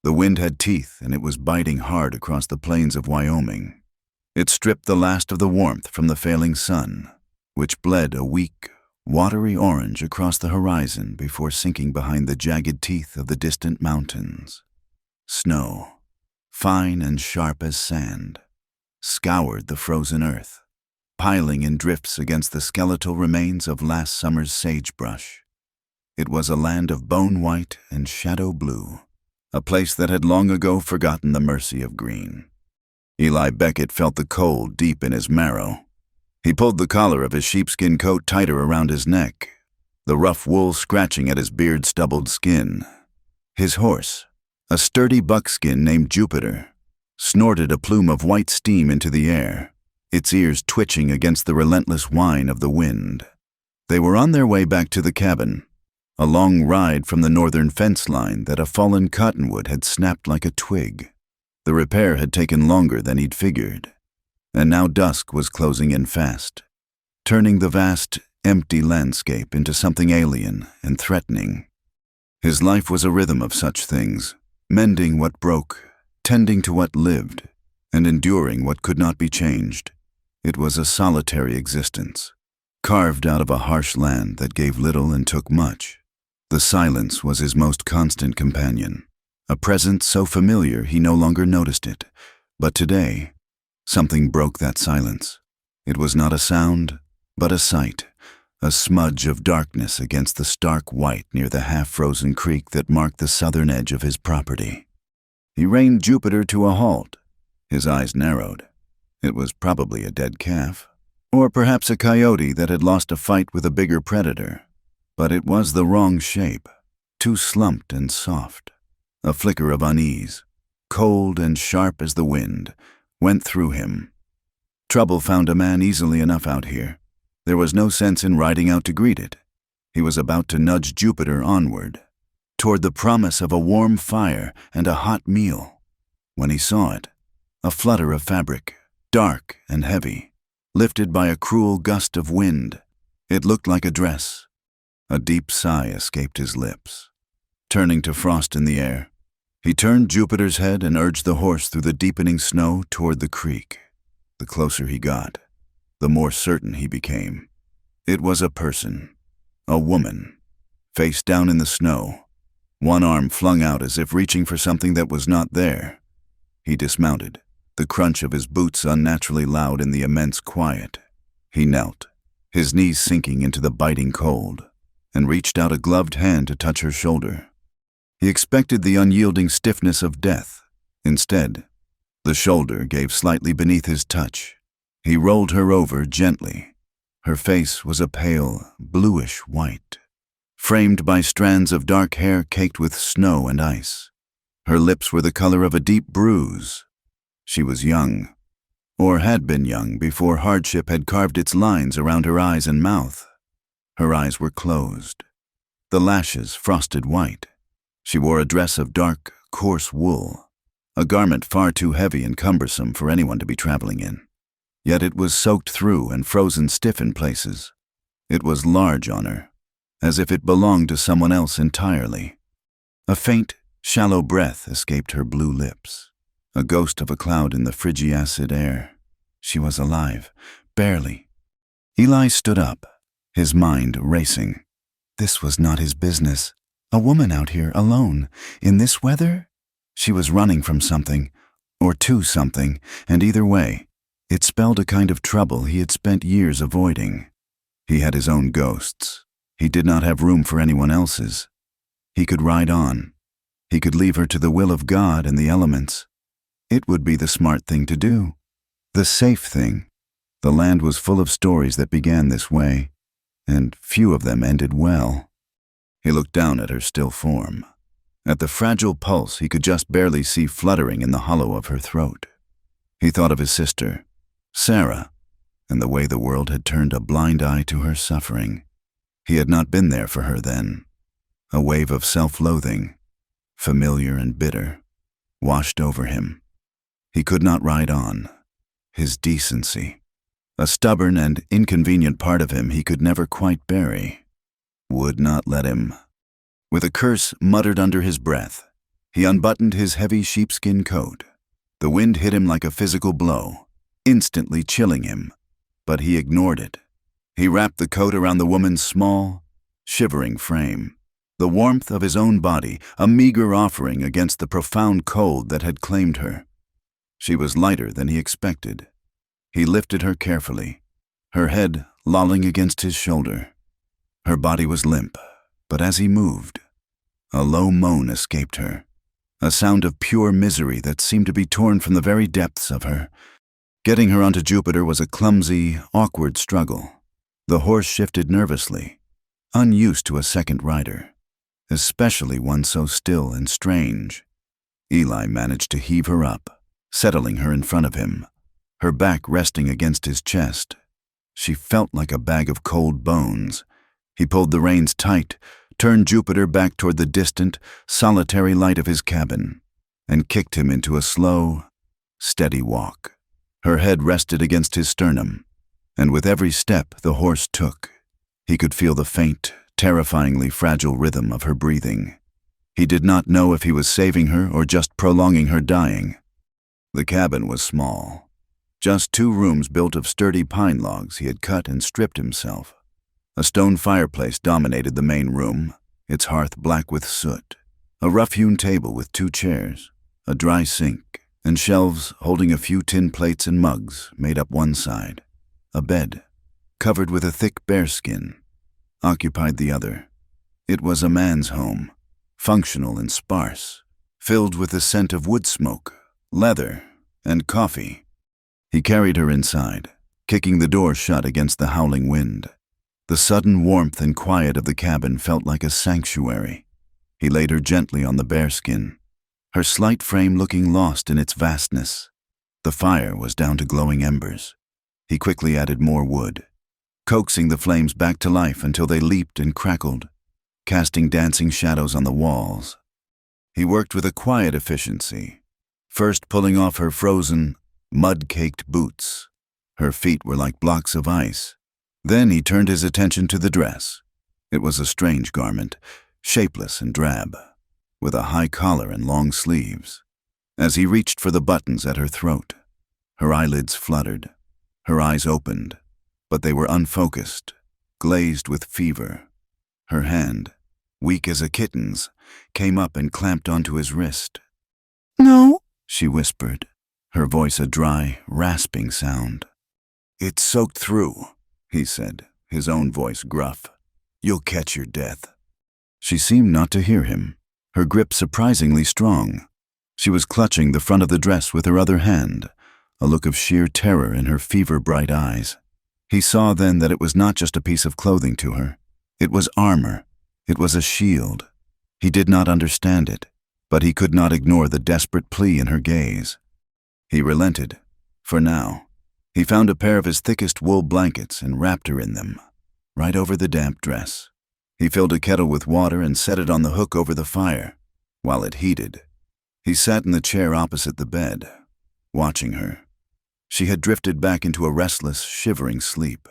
The wind had teeth, and it was biting hard across the plains of Wyoming. It stripped the last of the warmth from the failing sun, which bled a weak, watery orange across the horizon before sinking behind the jagged teeth of the distant mountains. Snow, fine and sharp as sand, scoured the frozen earth, piling in drifts against the skeletal remains of last summer's sagebrush. It was a land of bone white and shadow blue, a place that had long ago forgotten the mercy of green. Eli Beckett felt the cold deep in his marrow. He pulled the collar of his sheepskin coat tighter around his neck, the rough wool scratching at his beard-stubbled skin. His horse, a sturdy buckskin named Jupiter, snorted a plume of white steam into the air, its ears twitching against the relentless whine of the wind. They were on their way back to the cabin, a long ride from the northern fence line that a fallen cottonwood had snapped like a twig. The repair had taken longer than he'd figured, and now dusk was closing in fast, turning the vast, empty landscape into something alien and threatening. His life was a rhythm of such things, mending what broke, tending to what lived, and enduring what could not be changed. It was a solitary existence, carved out of a harsh land that gave little and took much. The silence was his most constant companion, a presence so familiar he no longer noticed it. But today, something broke that silence. It was not a sound, but a sight, a smudge of darkness against the stark white near the half-frozen creek that marked the southern edge of his property. He reined Jupiter to a halt. His eyes narrowed. It was probably a dead calf, or perhaps a coyote that had lost a fight with a bigger predator. But it was the wrong shape, too slumped and soft. A flicker of unease, cold and sharp as the wind, went through him. Trouble found a man easily enough out here. There was no sense in riding out to greet it. He was about to nudge Jupiter onward, toward the promise of a warm fire and a hot meal, when he saw it, a flutter of fabric, dark and heavy, lifted by a cruel gust of wind. It looked like a dress. A deep sigh escaped his lips. Turning to frost in the air, he turned Jupiter's head and urged the horse through the deepening snow toward the creek. The closer he got, the more certain he became. It was a person, a woman, face down in the snow, one arm flung out as if reaching for something that was not there. He dismounted, the crunch of his boots unnaturally loud in the immense quiet. He knelt, his knees sinking into the biting cold, and reached out a gloved hand to touch her shoulder. He expected the unyielding stiffness of death. Instead, the shoulder gave slightly beneath his touch. He rolled her over gently. Her face was a pale, bluish white, framed by strands of dark hair caked with snow and ice. Her lips were the color of a deep bruise. She was young, or had been young before hardship had carved its lines around her eyes and mouth. Her eyes were closed, the lashes frosted white. She wore a dress of dark, coarse wool, a garment far too heavy and cumbersome for anyone to be traveling in. Yet it was soaked through and frozen stiff in places. It was large on her, as if it belonged to someone else entirely. A faint, shallow breath escaped her blue lips, a ghost of a cloud in the frigi-acid air. She was alive, barely. Eli stood up, his mind racing. This was not his business. A woman out here alone, in this weather? She was running from something, or to something, and either way, it spelled a kind of trouble he had spent years avoiding. He had his own ghosts. He did not have room for anyone else's. He could ride on. He could leave her to the will of God and the elements. It would be the smart thing to do. The safe thing. The land was full of stories that began this way, and few of them ended well. He looked down at her still form. At the fragile pulse he could just barely see fluttering in the hollow of her throat. He thought of his sister, Sarah, and the way the world had turned a blind eye to her suffering. He had not been there for her then. A wave of self-loathing, familiar and bitter, washed over him. He could not ride on. His decency, a stubborn and inconvenient part of him he could never quite bury, would not let him. With a curse muttered under his breath, He unbuttoned his heavy sheepskin coat. The wind hit him like a physical blow, instantly chilling him, but he ignored it. He wrapped the coat around the woman's small, shivering frame. The warmth of his own body, a meager offering against the profound cold that had claimed her. She was lighter than he expected. He lifted her carefully, her head lolling against his shoulder. Her body was limp, but as he moved, a low moan escaped her, a sound of pure misery that seemed to be torn from the very depths of her. Getting her onto Jupiter was a clumsy, awkward struggle. The horse shifted nervously, unused to a second rider, especially one so still and strange. Eli managed to heave her up, settling her in front of him, her back resting against his chest. She felt like a bag of cold bones. He pulled the reins tight, turned Jupiter back toward the distant, solitary light of his cabin, and kicked him into a slow, steady walk. Her head rested against his sternum, and with every step the horse took, he could feel the faint, terrifyingly fragile rhythm of her breathing. He did not know if he was saving her or just prolonging her dying. The cabin was small. Just 2 rooms built of sturdy pine logs he had cut and stripped himself. A stone fireplace dominated the main room, its hearth black with soot. A rough-hewn table with 2 chairs, a dry sink, and shelves holding a few tin plates and mugs made up one side. A bed, covered with a thick bearskin, occupied the other. It was a man's home, functional and sparse, filled with the scent of wood smoke, leather, and coffee. He carried her inside, kicking the door shut against the howling wind. The sudden warmth and quiet of the cabin felt like a sanctuary. He laid her gently on the bearskin, her slight frame looking lost in its vastness. The fire was down to glowing embers. He quickly added more wood, coaxing the flames back to life until they leaped and crackled, casting dancing shadows on the walls. He worked with a quiet efficiency, first pulling off her frozen, mud-caked boots. Her feet were like blocks of ice. Then he turned his attention to the dress. It was a strange garment, shapeless and drab, with a high collar and long sleeves. As he reached for the buttons at her throat, her eyelids fluttered. Her eyes opened, but they were unfocused, glazed with fever. Her hand, weak as a kitten's, came up and clamped onto his wrist. "No," she whispered, her voice a dry, rasping sound. "It's soaked through," he said, his own voice gruff. "You'll catch your death." She seemed not to hear him, her grip surprisingly strong. She was clutching the front of the dress with her other hand, a look of sheer terror in her fever-bright eyes. He saw then that it was not just a piece of clothing to her. It was armor. It was a shield. He did not understand it, but he could not ignore the desperate plea in her gaze. He relented, for now. He found a pair of his thickest wool blankets and wrapped her in them, right over the damp dress. He filled a kettle with water and set it on the hook over the fire, while it heated. He sat in the chair opposite the bed, watching her. She had drifted back into a restless, shivering sleep,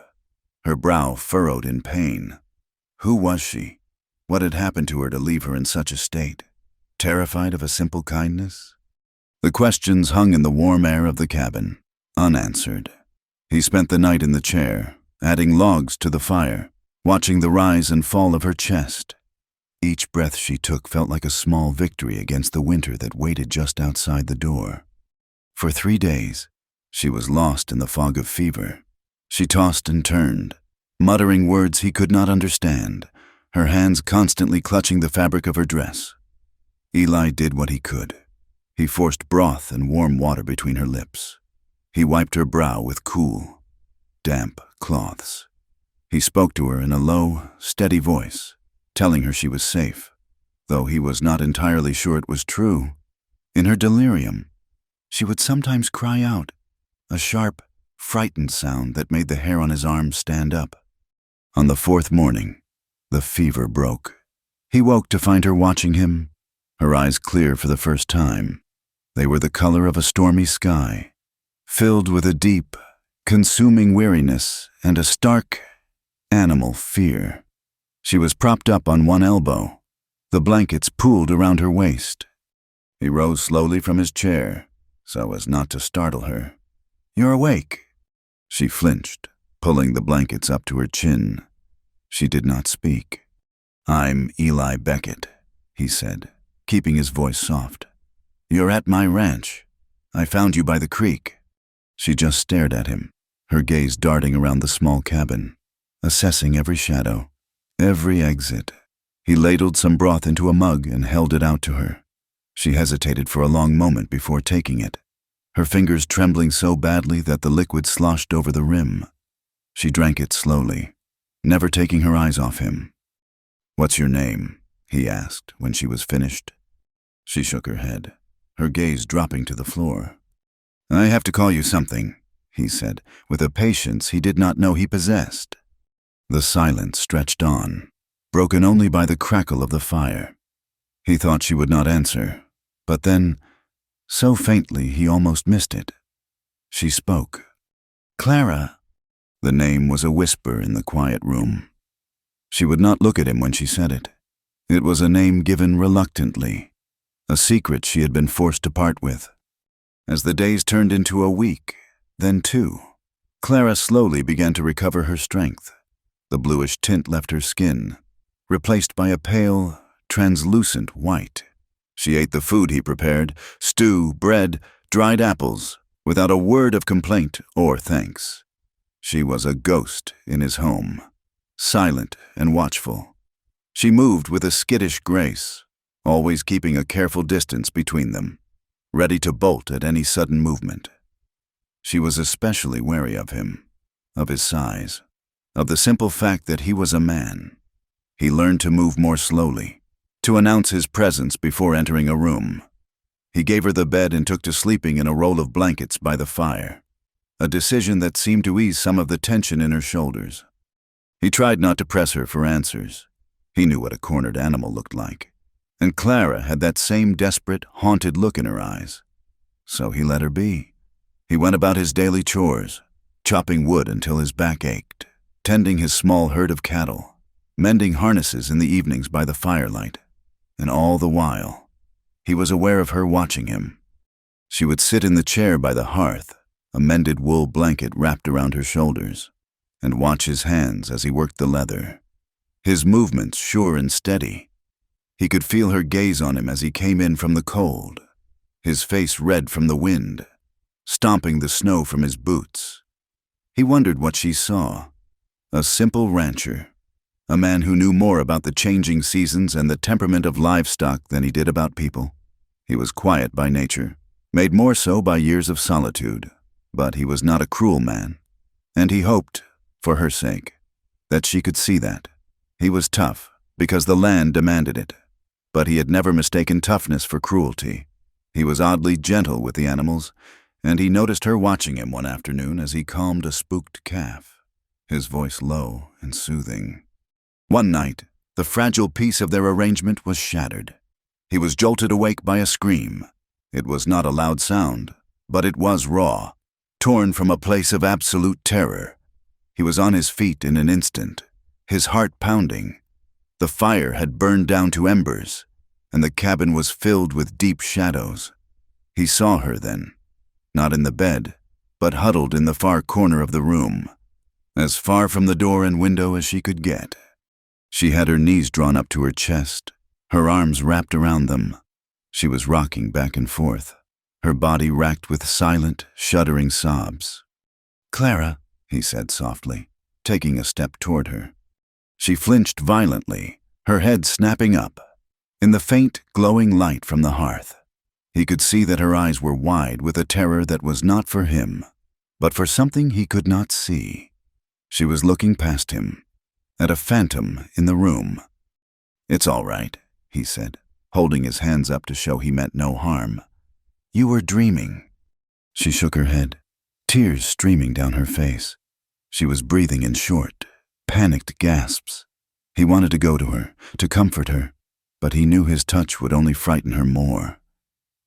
her brow furrowed in pain. Who was she? What had happened to her to leave her in such a state? Terrified of a simple kindness? The questions hung in the warm air of the cabin, unanswered. He spent the night in the chair, adding logs to the fire, watching the rise and fall of her chest. Each breath she took felt like a small victory against the winter that waited just outside the door. For 3 days, she was lost in the fog of fever. She tossed and turned, muttering words he could not understand, her hands constantly clutching the fabric of her dress. Eli did what he could. He forced broth and warm water between her lips. He wiped her brow with cool, damp cloths. He spoke to her in a low, steady voice, telling her she was safe, though he was not entirely sure it was true. In her delirium, she would sometimes cry out, a sharp, frightened sound that made the hair on his arms stand up. On the 4th morning, the fever broke. He woke to find her watching him, her eyes clear for the first time. They were the color of a stormy sky, filled with a deep, consuming weariness and a stark, animal fear. She was propped up on one elbow, the blankets pooled around her waist. He rose slowly from his chair, so as not to startle her. "You're awake." She flinched, pulling the blankets up to her chin. She did not speak. "I'm Eli Beckett," he said, keeping his voice soft. "You're at my ranch. I found you by the creek." She just stared at him, her gaze darting around the small cabin, assessing every shadow, every exit. He ladled some broth into a mug and held it out to her. She hesitated for a long moment before taking it, her fingers trembling so badly that the liquid sloshed over the rim. She drank it slowly, never taking her eyes off him. "What's your name?" he asked when she was finished. She shook her head, her gaze dropping to the floor. "I have to call you something," he said, with a patience he did not know he possessed. The silence stretched on, broken only by the crackle of the fire. He thought she would not answer, but then, so faintly he almost missed it. She spoke. "Clara." The name was a whisper in the quiet room. She would not look at him when she said it. It was a name given reluctantly, a secret she had been forced to part with. As the days turned into a week, then 2, Clara slowly began to recover her strength. The bluish tint left her skin, replaced by a pale, translucent white. She ate the food he prepared, stew, bread, dried apples, without a word of complaint or thanks. She was a ghost in his home, silent and watchful. She moved with a skittish grace, always keeping a careful distance between them, ready to bolt at any sudden movement. She was especially wary of him, of his size, of the simple fact that he was a man. He learned to move more slowly, to announce his presence before entering a room. He gave her the bed and took to sleeping in a roll of blankets by the fire, a decision that seemed to ease some of the tension in her shoulders. He tried not to press her for answers. He knew what a cornered animal looked like, and Clara had that same desperate, haunted look in her eyes. So he let her be. He went about his daily chores, chopping wood until his back ached, tending his small herd of cattle, mending harnesses in the evenings by the firelight. And all the while, he was aware of her watching him. She would sit in the chair by the hearth, a mended wool blanket wrapped around her shoulders, and watch his hands as he worked the leather, his movements sure and steady. He could feel her gaze on him as he came in from the cold, his face red from the wind, stomping the snow from his boots. He wondered what she saw. A simple rancher, a man who knew more about the changing seasons and the temperament of livestock than he did about people. He was quiet by nature, made more so by years of solitude, but he was not a cruel man, and he hoped, for her sake, that she could see that. He was tough because the land demanded it, but he had never mistaken toughness for cruelty. He was oddly gentle with the animals, and he noticed her watching him one afternoon as he calmed a spooked calf, his voice low and soothing. One night, the fragile piece of their arrangement was shattered. He was jolted awake by a scream. It was not a loud sound, but it was raw, torn from a place of absolute terror. He was on his feet in an instant, his heart pounding. The fire had burned down to embers, and the cabin was filled with deep shadows. He saw her then, not in the bed, but huddled in the far corner of the room, as far from the door and window as she could get. She had her knees drawn up to her chest, her arms wrapped around them. She was rocking back and forth, her body racked with silent, shuddering sobs. "Clara," he said softly, taking a step toward her. She flinched violently, her head snapping up. In the faint, glowing light from the hearth, he could see that her eyes were wide with a terror that was not for him, but for something he could not see. She was looking past him, at a phantom in the room. "It's all right," he said, holding his hands up to show he meant no harm. "You were dreaming." She shook her head, tears streaming down her face. She was breathing in short, panicked gasps. He wanted to go to her, to comfort her, but he knew his touch would only frighten her more.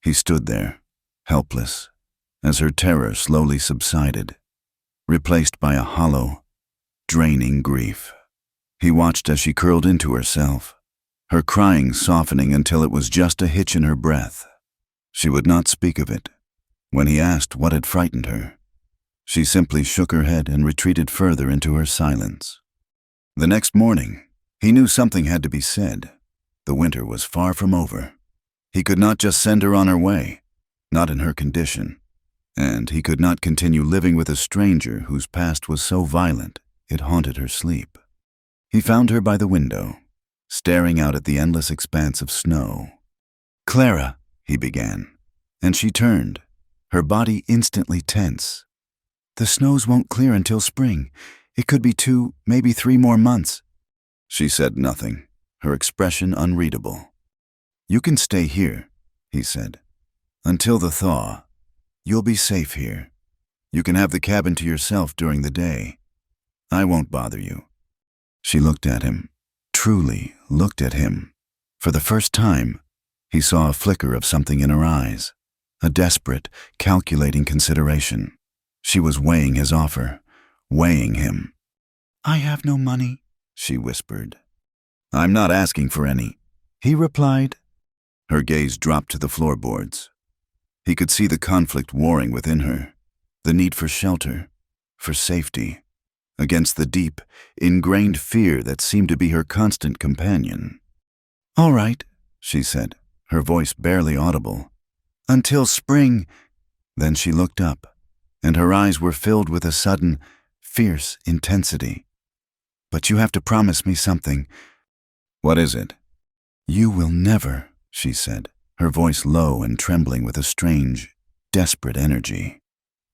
He stood there, helpless, as her terror slowly subsided, replaced by a hollow, draining grief. He watched as she curled into herself, her crying softening until it was just a hitch in her breath. She would not speak of it. When he asked what had frightened her, she simply shook her head and retreated further into her silence. The next morning, he knew something had to be said. The winter was far from over. He could not just send her on her way, not in her condition, and he could not continue living with a stranger whose past was so violent it haunted her sleep. He found her by the window, staring out at the endless expanse of snow. "Clara," he began, and she turned, her body instantly tense. "The snows won't clear until spring. It could be 2, maybe 3 more months." She said nothing, her expression unreadable. "You can stay here," he said, "until the thaw. You'll be safe here. You can have the cabin to yourself during the day. I won't bother you." She looked at him, truly looked at him. For the first time, he saw a flicker of something in her eyes, a desperate, calculating consideration. She was weighing his offer, weighing him. "I have no money," she whispered. "I'm not asking for any," he replied. Her gaze dropped to the floorboards. He could see the conflict warring within her, the need for shelter, for safety, against the deep, ingrained fear that seemed to be her constant companion. "All right," she said, her voice barely audible. "Until spring." Then she looked up, and her eyes were filled with a sudden, fierce intensity. "But you have to promise me something." "What is it?" "You will never," she said, her voice low and trembling with a strange, desperate energy.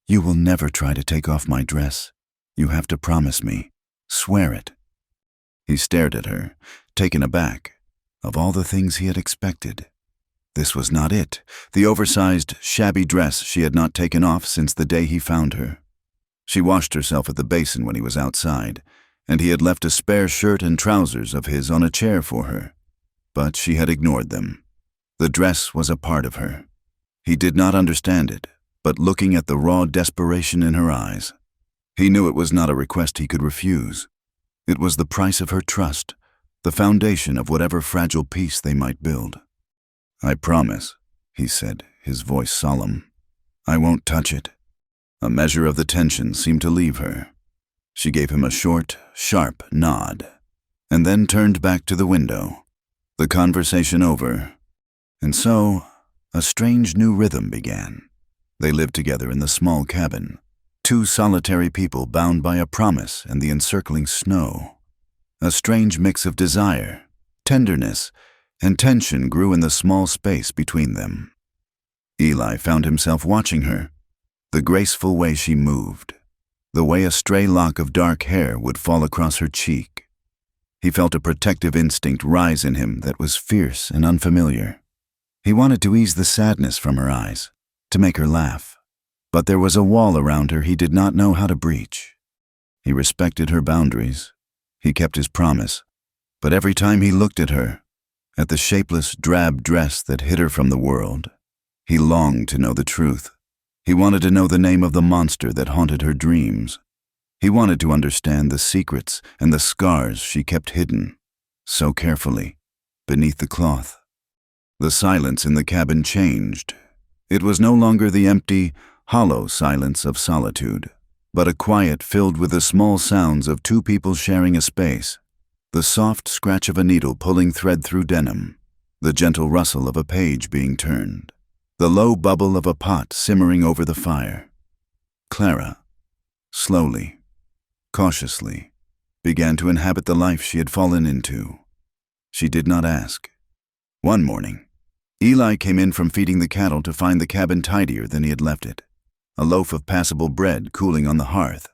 "You will never try to take off my dress. You have to promise me. Swear it." He stared at her, taken aback. Of all the things he had expected, this was not it, the oversized, shabby dress she had not taken off since the day he found her. She washed herself at the basin when he was outside, and he had left a spare shirt and trousers of his on a chair for her. But she had ignored them. The dress was a part of her. He did not understand it, but looking at the raw desperation in her eyes, he knew it was not a request he could refuse. It was the price of her trust, the foundation of whatever fragile peace they might build. "I promise," he said, his voice solemn. "I won't touch it." A measure of the tension seemed to leave her. She gave him a short, sharp nod, and then turned back to the window, the conversation over. And so, a strange new rhythm began. They lived together in the small cabin, 2 solitary people bound by a promise and the encircling snow. A strange mix of desire, tenderness, and tension grew in the small space between them. Eli found himself watching her, the graceful way she moved, the way a stray lock of dark hair would fall across her cheek. He felt a protective instinct rise in him that was fierce and unfamiliar. He wanted to ease the sadness from her eyes, to make her laugh. But there was a wall around her he did not know how to breach. He respected her boundaries. He kept his promise. But every time he looked at her, at the shapeless, drab dress that hid her from the world, he longed to know the truth. He wanted to know the name of the monster that haunted her dreams. He wanted to understand the secrets and the scars she kept hidden, so carefully, beneath the cloth. The silence in the cabin changed. It was no longer the empty, hollow silence of solitude, but a quiet filled with the small sounds of 2 people sharing a space, the soft scratch of a needle pulling thread through denim, the gentle rustle of a page being turned, the low bubble of a pot simmering over the fire. Clara, slowly, cautiously, began to inhabit the life she had fallen into. She did not ask. One morning, Eli came in from feeding the cattle to find the cabin tidier than he had left it, a loaf of passable bread cooling on the hearth,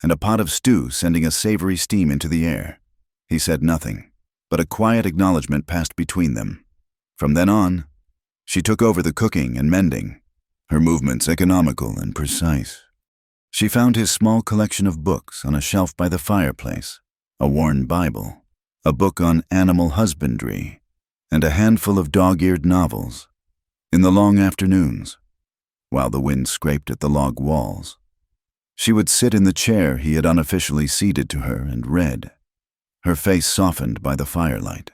and a pot of stew sending a savory steam into the air. He said nothing, but a quiet acknowledgement passed between them. From then on, she took over the cooking and mending, her movements economical and precise. She found his small collection of books on a shelf by the fireplace, a worn Bible, a book on animal husbandry, and a handful of dog-eared novels. In the long afternoons, while the wind scraped at the log walls, she would sit in the chair he had unofficially ceded to her and read, her face softened by the firelight,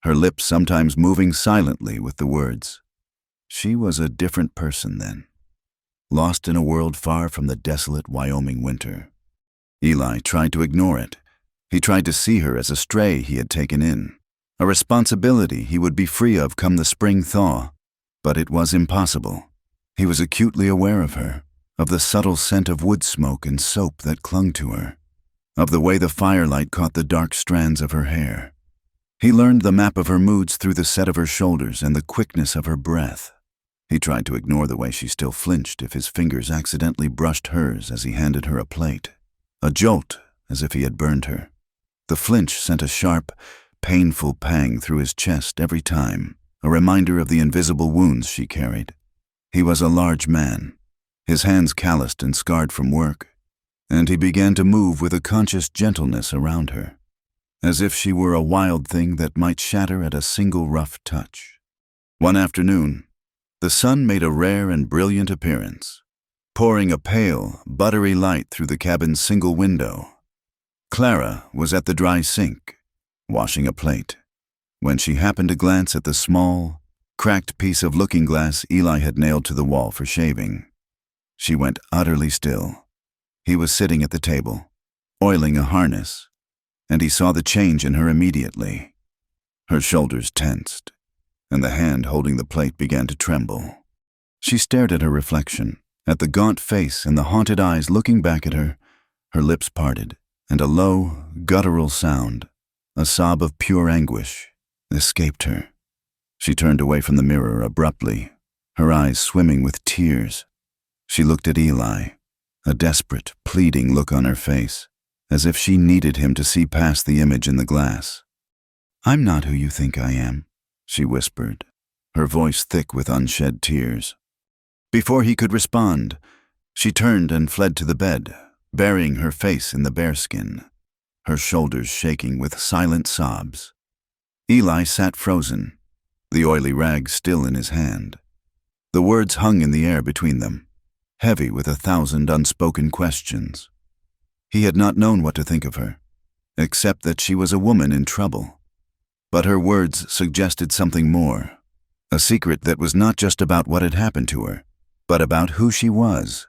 her lips sometimes moving silently with the words, She was a different person then, lost in a world far from the desolate Wyoming winter. Eli tried to ignore it. He tried to see her as a stray he had taken in, a responsibility he would be free of come the spring thaw. But it was impossible. He was acutely aware of her, of the subtle scent of wood smoke and soap that clung to her, of the way the firelight caught the dark strands of her hair. He learned the map of her moods through the set of her shoulders and the quickness of her breath. He tried to ignore the way she still flinched if his fingers accidentally brushed hers as he handed her a plate. A jolt, as if he had burned her. The flinch sent a sharp, painful pang through his chest every time, a reminder of the invisible wounds she carried. He was a large man, his hands calloused and scarred from work, and he began to move with a conscious gentleness around her, as if she were a wild thing that might shatter at a single rough touch. One afternoon, the sun made a rare and brilliant appearance, pouring a pale, buttery light through the cabin's single window. Clara was at the dry sink, washing a plate, when she happened to glance at the small, cracked piece of looking glass Eli had nailed to the wall for shaving. She went utterly still. He was sitting at the table, oiling a harness, and he saw the change in her immediately. Her shoulders tensed, and the hand holding the plate began to tremble. She stared at her reflection, at the gaunt face and the haunted eyes looking back at her. Her lips parted, and a low, guttural sound, a sob of pure anguish, escaped her. She turned away from the mirror abruptly, her eyes swimming with tears. She looked at Eli, a desperate, pleading look on her face, as if she needed him to see past the image in the glass. "I'm not who you think I am," she whispered, her voice thick with unshed tears. Before he could respond, she turned and fled to the bed, burying her face in the bearskin, her shoulders shaking with silent sobs. Eli sat frozen, the oily rag still in his hand. The words hung in the air between them, heavy with 1,000 unspoken questions. He had not known what to think of her, except that she was a woman in trouble. But her words suggested something more, a secret that was not just about what had happened to her, but about who she was,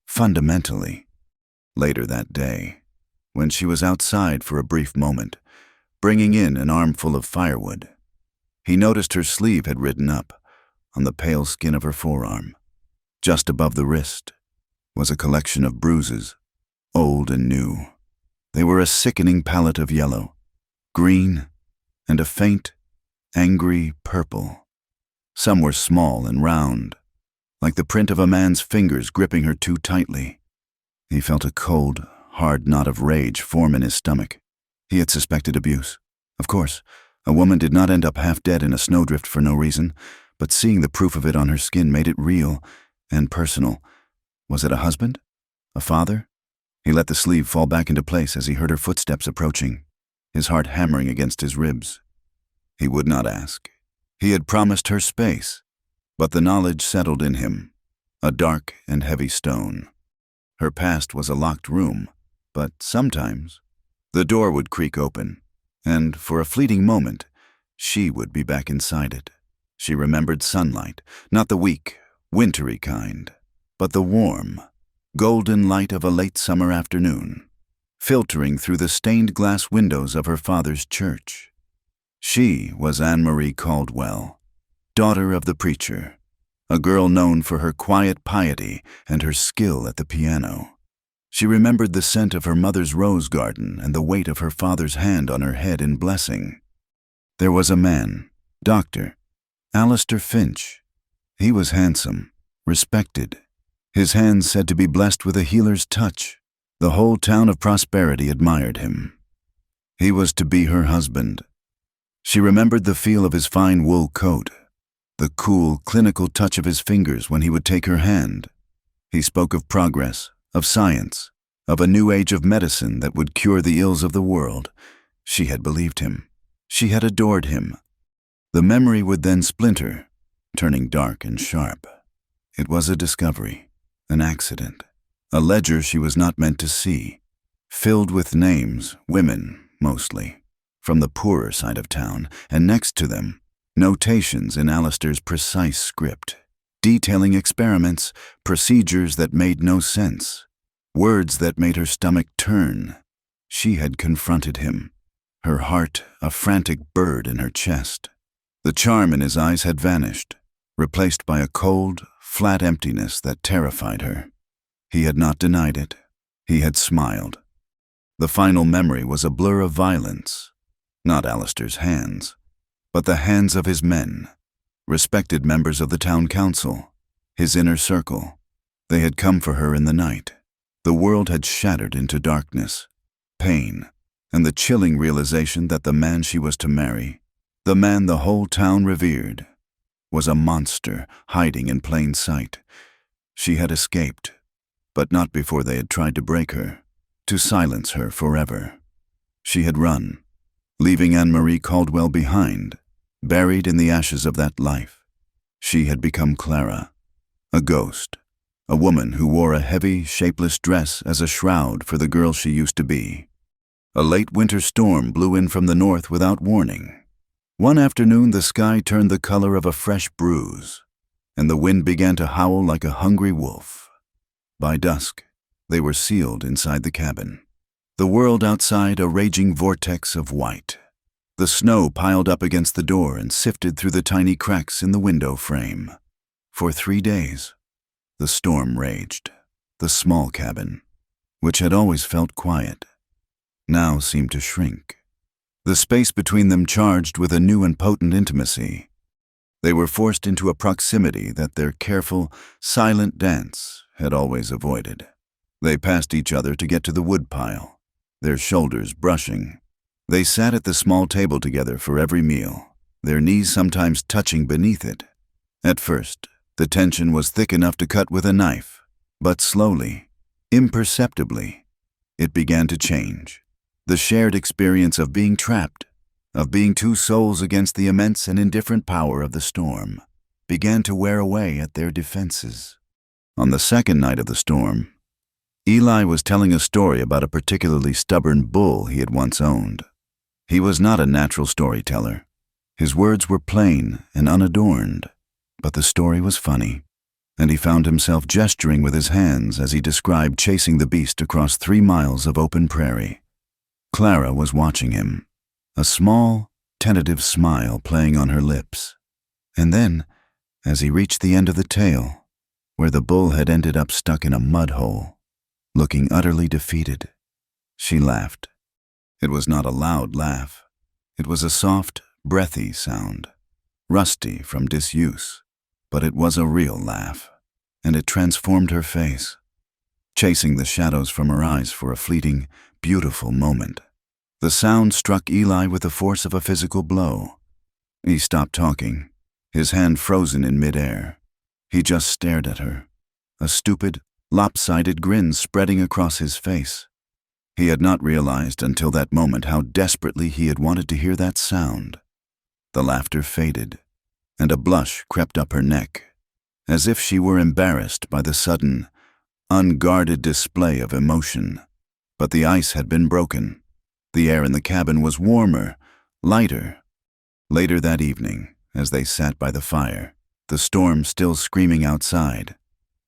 fundamentally. Later that day, when she was outside for a brief moment, bringing in an armful of firewood, he noticed her sleeve had ridden up on the pale skin of her forearm. Just above the wrist was a collection of bruises, old and new. They were a sickening palette of yellow, green, and a faint, angry purple. Some were small and round, like the print of a man's fingers gripping her too tightly. He felt a cold, hard knot of rage form in his stomach. He had suspected abuse. Of course, a woman did not end up half dead in a snowdrift for no reason, but seeing the proof of it on her skin made it real and personal. Was it a husband? A father? He let the sleeve fall back into place as he heard her footsteps approaching, his heart hammering against his ribs. He would not ask. He had promised her space, but the knowledge settled in him, a dark and heavy stone. Her past was a locked room, but sometimes the door would creak open, and for a fleeting moment, she would be back inside it. She remembered sunlight, not the weak, wintry kind, but the warm, golden light of a late summer afternoon, filtering through the stained glass windows of her father's church. She was Anne-Marie Caldwell, daughter of the preacher, a girl known for her quiet piety and her skill at the piano. She remembered the scent of her mother's rose garden and the weight of her father's hand on her head in blessing. There was a man, Dr. Alistair Finch. He was handsome, respected, his hands said to be blessed with a healer's touch. The whole town of Prosperity admired him. He was to be her husband. She remembered the feel of his fine wool coat, the cool, clinical touch of his fingers when he would take her hand. He spoke of progress, of science, of a new age of medicine that would cure the ills of the world. She had believed him. She had adored him. The memory would then splinter, turning dark and sharp. It was a discovery, an accident, a ledger she was not meant to see, filled with names, women mostly, from the poorer side of town, and next to them, Notations in Alistair's precise script, detailing experiments, procedures that made no sense, words that made her stomach turn. She had confronted him, her heart a frantic bird in her chest. The charm in his eyes had vanished, replaced by a cold, flat emptiness that terrified her. He had not denied it. He had smiled. The final memory was a blur of violence, not Alistair's hands, but the hands of his men, respected members of the town council, his inner circle. They had come for her in the night. The world had shattered into darkness, pain, and the chilling realization that the man she was to marry, the man the whole town revered, was a monster hiding in plain sight. She had escaped, but not before they had tried to break her, to silence her forever. She had run, leaving Anne-Marie Caldwell behind, buried in the ashes of that life. She had become Clara, a ghost, a woman who wore a heavy, shapeless dress as a shroud for the girl she used to be. A late winter storm blew in from the north without warning. One afternoon the sky turned the color of a fresh bruise, and the wind began to howl like a hungry wolf. By dusk, they were sealed inside the cabin. The world outside a raging vortex of white. The snow piled up against the door and sifted through the tiny cracks in the window frame. For 3 days, the storm raged. The small cabin, which had always felt quiet, now seemed to shrink. The space between them charged with a new and potent intimacy. They were forced into a proximity that their careful, silent dance had always avoided. They passed each other to get to the woodpile, their shoulders brushing. They sat at the small table together for every meal, their knees sometimes touching beneath it. At first, the tension was thick enough to cut with a knife, but slowly, imperceptibly, it began to change. The shared experience of being trapped, of being two souls against the immense and indifferent power of the storm, began to wear away at their defenses. On the second night of the storm, Eli was telling a story about a particularly stubborn bull he had once owned. He was not a natural storyteller. His words were plain and unadorned, but the story was funny, and he found himself gesturing with his hands as he described chasing the beast across 3 miles of open prairie. Clara was watching him, a small, tentative smile playing on her lips. And then, as he reached the end of the tale, where the bull had ended up stuck in a mud hole, looking utterly defeated, she laughed. It was not a loud laugh. It was a soft, breathy sound, rusty from disuse, but it was a real laugh, and it transformed her face, chasing the shadows from her eyes for a fleeting, beautiful moment. The sound struck Eli with the force of a physical blow. He stopped talking, his hand frozen in midair. He just stared at her, a stupid, lopsided grin spreading across his face. He had not realized until that moment how desperately he had wanted to hear that sound. The laughter faded, and a blush crept up her neck, as if she were embarrassed by the sudden, unguarded display of emotion. But the ice had been broken. The air in the cabin was warmer, lighter. Later that evening, as they sat by the fire, the storm still screaming outside,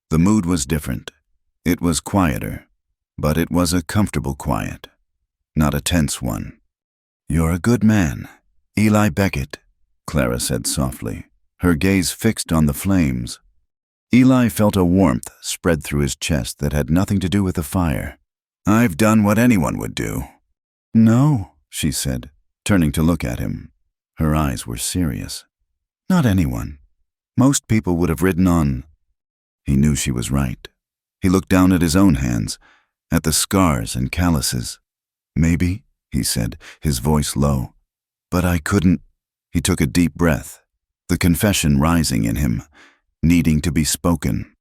the mood was different. It was quieter, but it was a comfortable quiet, not a tense one. "You're a good man, Eli Beckett," Clara said softly, her gaze fixed on the flames. Eli felt a warmth spread through his chest that had nothing to do with the fire. "I've done what anyone would do." "No," she said, turning to look at him. Her eyes were serious. "Not anyone. Most people would have ridden on." He knew she was right. He looked down at his own hands, at the scars and calluses. "Maybe," he said, his voice low. "But I couldn't." He took a deep breath, the confession rising in him, needing to be spoken.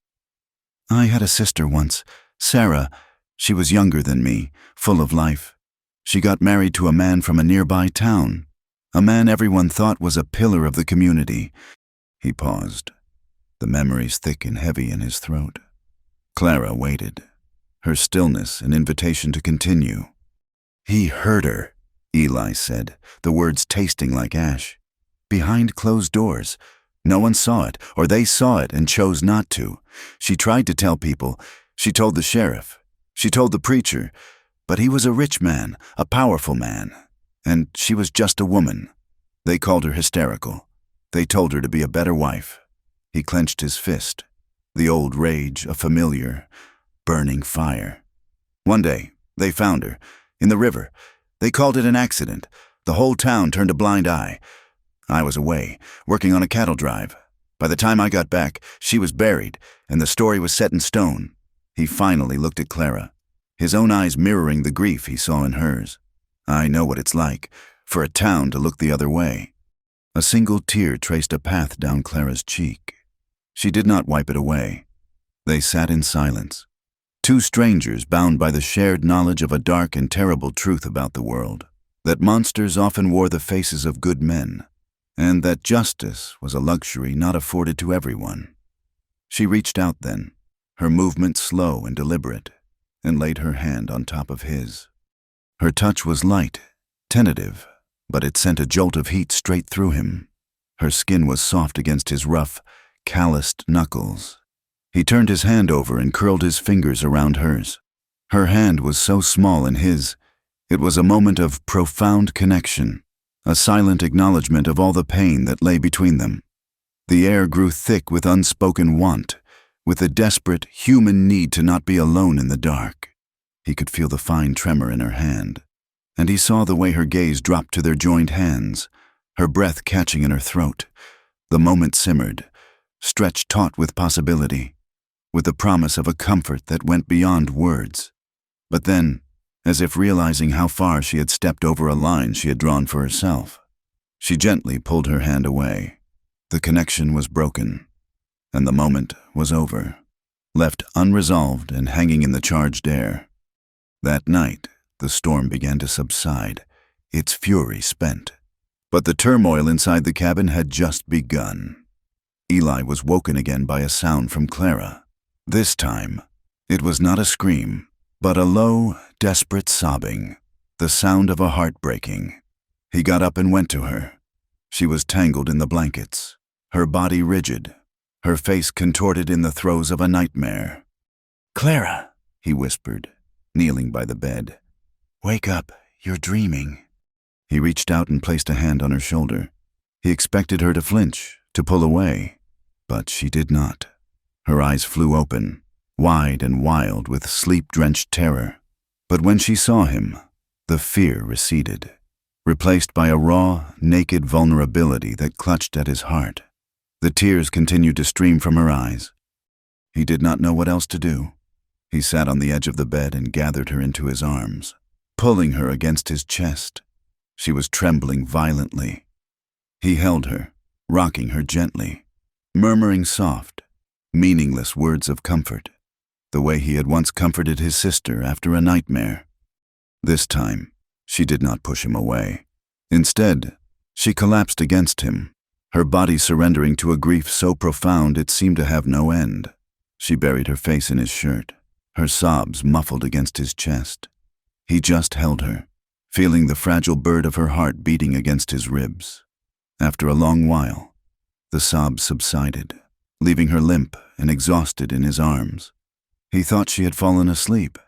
"I had a sister once, Sarah. She was younger than me, full of life. She got married to a man from a nearby town, a man everyone thought was a pillar of the community." He paused, the memories thick and heavy in his throat. Clara waited, her stillness an invitation to continue. "He hurt her," Eli said, the words tasting like ash. behind closed doors. No one saw it, or they saw it and chose not to. She tried to tell people. She told the sheriff. She told the preacher. But he was a rich man, a powerful man. And she was just a woman. They called her hysterical. They told her to be a better wife. He clenched his fist. The old rage, a familiar, burning fire. One day, they found her, in the river. They called it an accident. The whole town turned a blind eye. I was away, working on a cattle drive. By the time I got back, she was buried, and the story was set in stone. He finally looked at Clara, his own eyes mirroring the grief he saw in hers. I know what it's like, for a town to look the other way. A single tear traced a path down Clara's cheek. She did not wipe it away. They sat in silence. Two strangers bound by the shared knowledge of a dark and terrible truth about the world, that monsters often wore the faces of good men, and that justice was a luxury not afforded to everyone. She reached out then, her movement slow and deliberate, and laid her hand on top of his. Her touch was light, tentative, but it sent a jolt of heat straight through him. Her skin was soft against his rough, calloused knuckles. He turned his hand over and curled his fingers around hers. Her hand was so small in his. It was a moment of profound connection, a silent acknowledgement of all the pain that lay between them. The air grew thick with unspoken want, with a desperate human need to not be alone in the dark. He could feel the fine tremor in her hand, and he saw the way her gaze dropped to their joined hands, her breath catching in her throat. The moment simmered, stretched taut with possibility, with the promise of a comfort that went beyond words. But then, as if realizing how far she had stepped over a line she had drawn for herself, she gently pulled her hand away. The connection was broken, and the moment was over, left unresolved and hanging in the charged air. That night, the storm began to subside, its fury spent. But the turmoil inside the cabin had just begun. Eli was woken again by a sound from Clara. This time, it was not a scream, but a low, desperate sobbing, the sound of a heart breaking. He got up and went to her. She was tangled in the blankets, her body rigid, her face contorted in the throes of a nightmare. "Clara," he whispered, kneeling by the bed. "Wake up, you're dreaming." He reached out and placed a hand on her shoulder. He expected her to flinch, to pull away, but she did not. Her eyes flew open, wide and wild with sleep-drenched terror. But when she saw him, the fear receded, replaced by a raw, naked vulnerability that clutched at his heart. The tears continued to stream from her eyes. He did not know what else to do. He sat on the edge of the bed and gathered her into his arms, pulling her against his chest. She was trembling violently. He held her, rocking her gently, murmuring soft, meaningless words of comfort, the way he had once comforted his sister after a nightmare. This time, she did not push him away. Instead, she collapsed against him, her body surrendering to a grief so profound it seemed to have no end. She buried her face in his shirt, her sobs muffled against his chest. He just held her, feeling the fragile bird of her heart beating against his ribs. After a long while, the sobs subsided, leaving her limp and exhausted in his arms. He thought she had fallen asleep.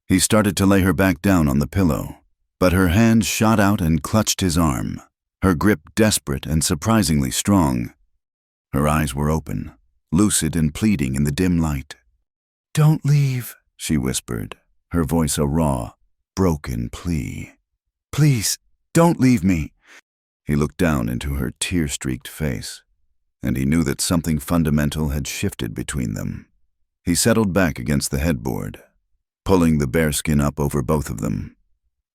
He started to lay her back down on the pillow, but her hand shot out and clutched his arm, her grip desperate and surprisingly strong. Her eyes were open, lucid and pleading in the dim light. "Don't leave," she whispered, her voice a raw, broken plea. "Please, don't leave me." He looked down into her tear-streaked face, and he knew that something fundamental had shifted between them. He settled back against the headboard, pulling the bearskin up over both of them.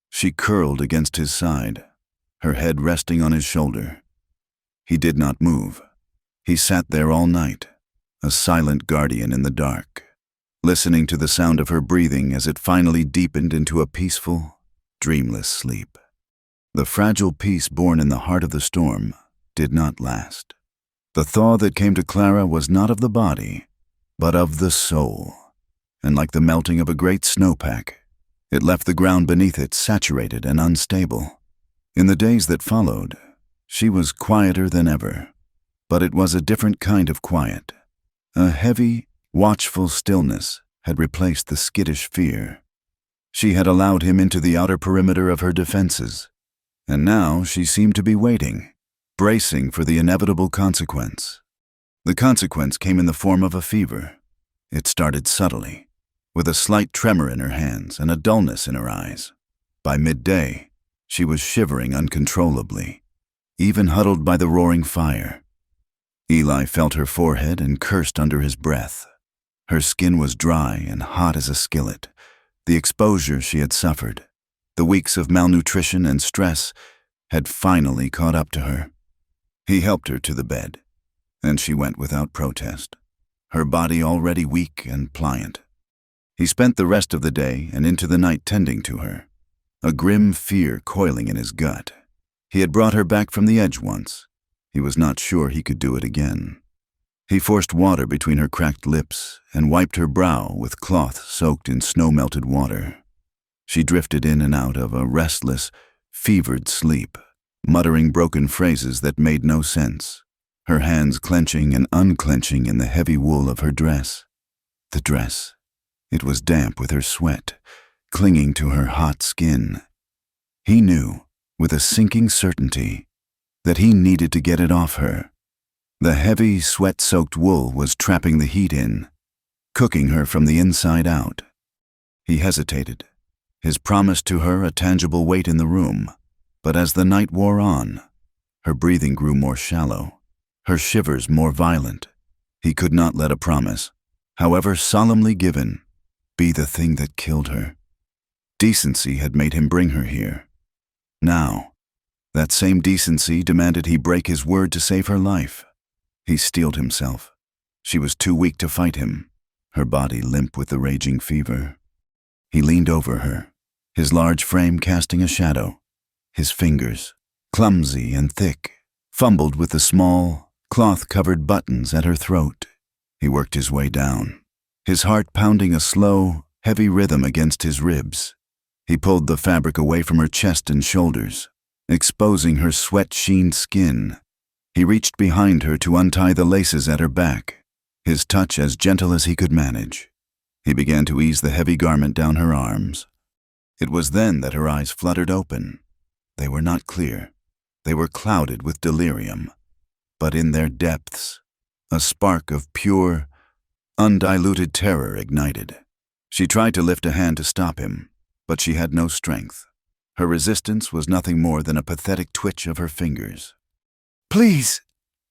She curled against his side, her head resting on his shoulder. He did not move. He sat there all night, a silent guardian in the dark, listening to the sound of her breathing as it finally deepened into a peaceful, dreamless sleep. The fragile peace born in the heart of the storm did not last. The thaw that came to Clara was not of the body, but of the soul, and like the melting of a great snowpack, it left the ground beneath it saturated and unstable. In the days that followed, She was quieter than ever, but it was a different kind of quiet. A heavy, watchful stillness had replaced the skittish fear. She had allowed him into the outer perimeter of her defenses, and now she seemed to be waiting, bracing for the inevitable consequence. The consequence came in the form of a fever. It started subtly, with a slight tremor in her hands and a dullness in her eyes. By midday, she was shivering uncontrollably, even huddled by the roaring fire. Eli felt her forehead and cursed under his breath. Her skin was dry and hot as a skillet. The exposure she had suffered, the weeks of malnutrition and stress, had finally caught up to her. He helped her to the bed, and she went without protest, her body already weak and pliant. He spent the rest of the day and into the night tending to her, a grim fear coiling in his gut. He had brought her back from the edge once. He was not sure he could do it again. He forced water between her cracked lips and wiped her brow with cloth soaked in snow-melted water. She drifted in and out of a restless, fevered sleep, muttering broken phrases that made no sense, her hands clenching and unclenching in the heavy wool of her dress. The dress. It was damp with her sweat, clinging to her hot skin. He knew, with a sinking certainty, that he needed to get it off her. The heavy, sweat-soaked wool was trapping the heat in, cooking her from the inside out. He hesitated, his promise to her a tangible weight in the room, but as the night wore on, her breathing grew more shallow, her shivers more violent. He could not let a promise, however solemnly given, be the thing that killed her. Decency had made him bring her here. Now, that same decency demanded he break his word to save her life. He steeled himself. She was too weak to fight him, her body limp with the raging fever. He leaned over her, his large frame casting a shadow. His fingers, clumsy and thick, fumbled with the small, cloth-covered buttons at her throat. He worked his way down, his heart pounding a slow, heavy rhythm against his ribs. He pulled the fabric away from her chest and shoulders, exposing her sweat-sheened skin. He reached behind her to untie the laces at her back, his touch as gentle as he could manage. He began to ease the heavy garment down her arms. It was then that her eyes fluttered open. They were not clear. They were clouded with delirium. But in their depths, a spark of pure, undiluted terror ignited. She tried to lift a hand to stop him, but she had no strength. Her resistance was nothing more than a pathetic twitch of her fingers. "Please!"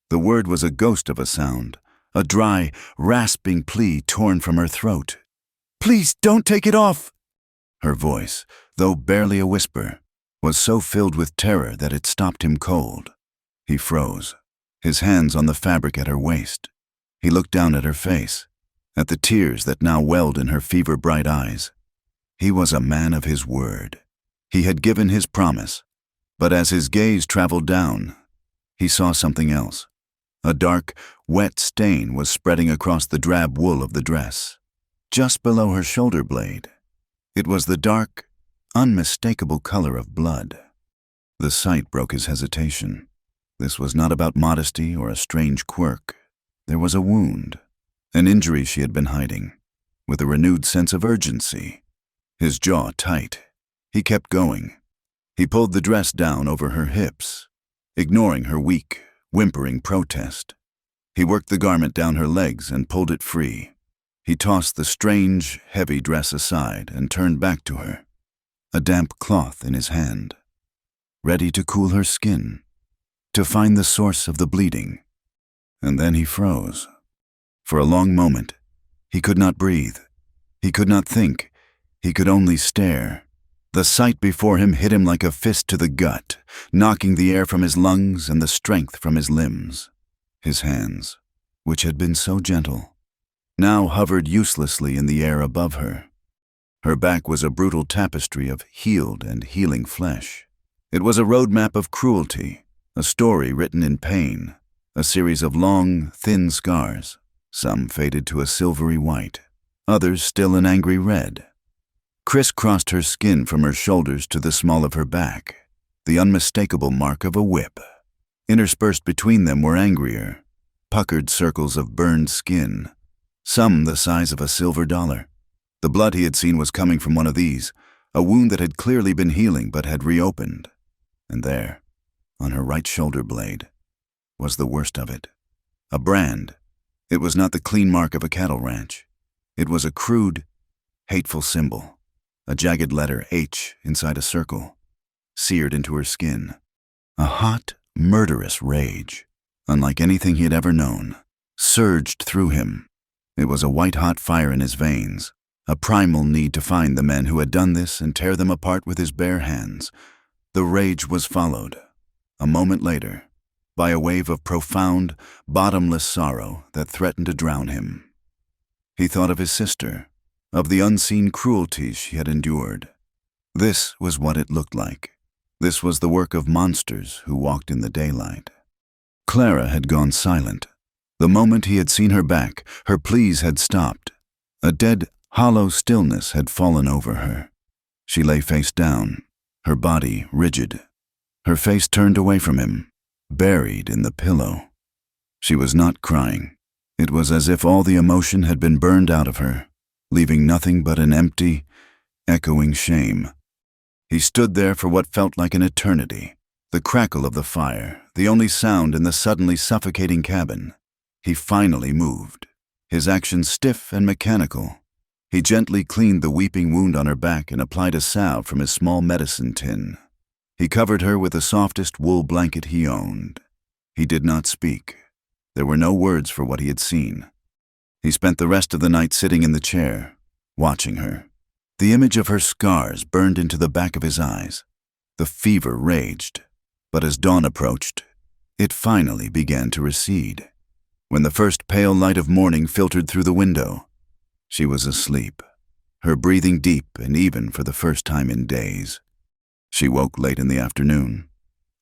The word was a ghost of a sound, a dry, rasping plea torn from her throat. "Please, don't take it off!" Her voice, though barely a whisper, was so filled with terror that it stopped him cold. He froze, his hands on the fabric at her waist. He looked down at her face, at the tears that now welled in her fever-bright eyes. He was a man of his word. He had given his promise, but as his gaze traveled down, he saw something else. A dark, wet stain was spreading across the drab wool of the dress, just below her shoulder blade. It was the dark, unmistakable color of blood. The sight broke his hesitation. This was not about modesty or a strange quirk. There was a wound, an injury she had been hiding, with a renewed sense of urgency. His jaw tight, he kept going. He pulled the dress down over her hips, ignoring her weak, whimpering protest. He worked the garment down her legs and pulled it free. He tossed the strange, heavy dress aside and turned back to her, a damp cloth in his hand, ready to cool her skin, to find the source of the bleeding. And then he froze. For a long moment, he could not breathe. He could not think. He could only stare. The sight before him hit him like a fist to the gut, knocking the air from his lungs and the strength from his limbs. His hands, which had been so gentle, now hovered uselessly in the air above her. Her back was a brutal tapestry of healed and healing flesh. It was a roadmap of cruelty, a story written in pain, a series of long, thin scars, some faded to a silvery white, others still an angry red. Crisscrossed her skin from her shoulders to the small of her back, the unmistakable mark of a whip. Interspersed between them were angrier, puckered circles of burned skin, some the size of a silver dollar. The blood he had seen was coming from one of these, a wound that had clearly been healing but had reopened. And there, on her right shoulder blade, was the worst of it. A brand. It was not the clean mark of a cattle ranch. It was a crude, hateful symbol, a jagged letter H inside a circle, seared into her skin. A hot, murderous rage, unlike anything he had ever known, surged through him. It was a white-hot fire in his veins, a primal need to find the men who had done this and tear them apart with his bare hands. The rage was followed, a moment later, by a wave of profound, bottomless sorrow that threatened to drown him. He thought of his sister, of the unseen cruelties she had endured. This was what it looked like. This was the work of monsters who walked in the daylight. Clara had gone silent. The moment he had seen her back, her pleas had stopped. A dead, hollow stillness had fallen over her. She lay face down, her body rigid, her face turned away from him, buried in the pillow. She was not crying. It was as if all the emotion had been burned out of her, leaving nothing but an empty, echoing shame. He stood there for what felt like an eternity, the crackle of the fire, the only sound in the suddenly suffocating cabin. He finally moved, his actions stiff and mechanical. He gently cleaned the weeping wound on her back and applied a salve from his small medicine tin. He covered her with the softest wool blanket he owned. He did not speak. There were no words for what he had seen. He spent the rest of the night sitting in the chair, watching her. The image of her scars burned into the back of his eyes. The fever raged, but as dawn approached, it finally began to recede. When the first pale light of morning filtered through the window, she was asleep, her breathing deep and even for the first time in days. She woke late in the afternoon.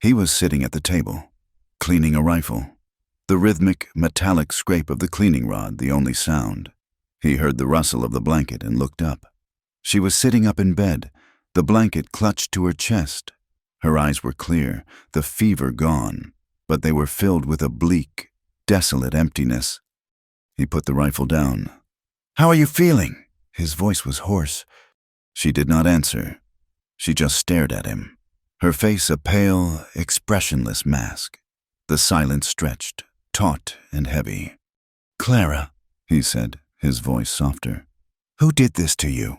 He was sitting at the table, cleaning a rifle, the rhythmic, metallic scrape of the cleaning rod the only sound. He heard the rustle of the blanket and looked up. She was sitting up in bed, the blanket clutched to her chest. Her eyes were clear, the fever gone, but they were filled with a bleak, desolate emptiness. He put the rifle down. "How are you feeling?" His voice was hoarse. She did not answer. She just stared at him, her face a pale, expressionless mask. The silence stretched, taut and heavy. "Clara," he said, his voice softer, "who did this to you?"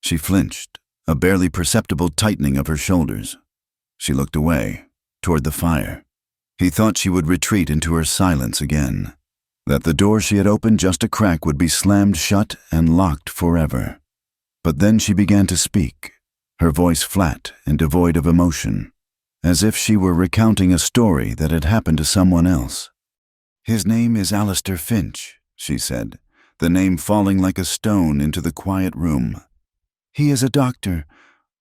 She flinched, a barely perceptible tightening of her shoulders. She looked away, toward the fire. He thought she would retreat into her silence again, that the door she had opened just a crack would be slammed shut and locked forever. But then she began to speak, her voice flat and devoid of emotion, as if she were recounting a story that had happened to someone else. "His name is Alistair Finch," she said, the name falling like a stone into the quiet room. "He is a doctor,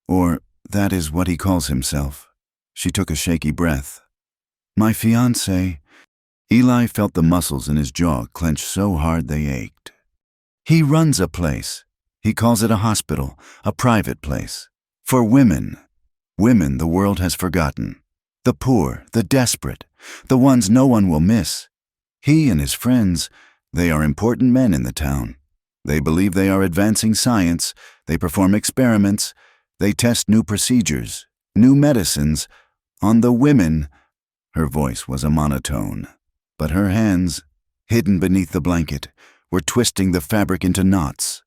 or that is what he calls himself." She took a shaky breath. "My fiancé." Eli felt the muscles in his jaw clench so hard they ached. "He runs a place. He calls it a hospital, a private place. For women. Women the world has forgotten. The poor, the desperate, the ones no one will miss. He and his friends, they are important men in the town. They believe they are advancing science, they perform experiments, they test new procedures, new medicines, on the women." Her voice was a monotone, but her hands, hidden beneath the blanket, were twisting the fabric into knots.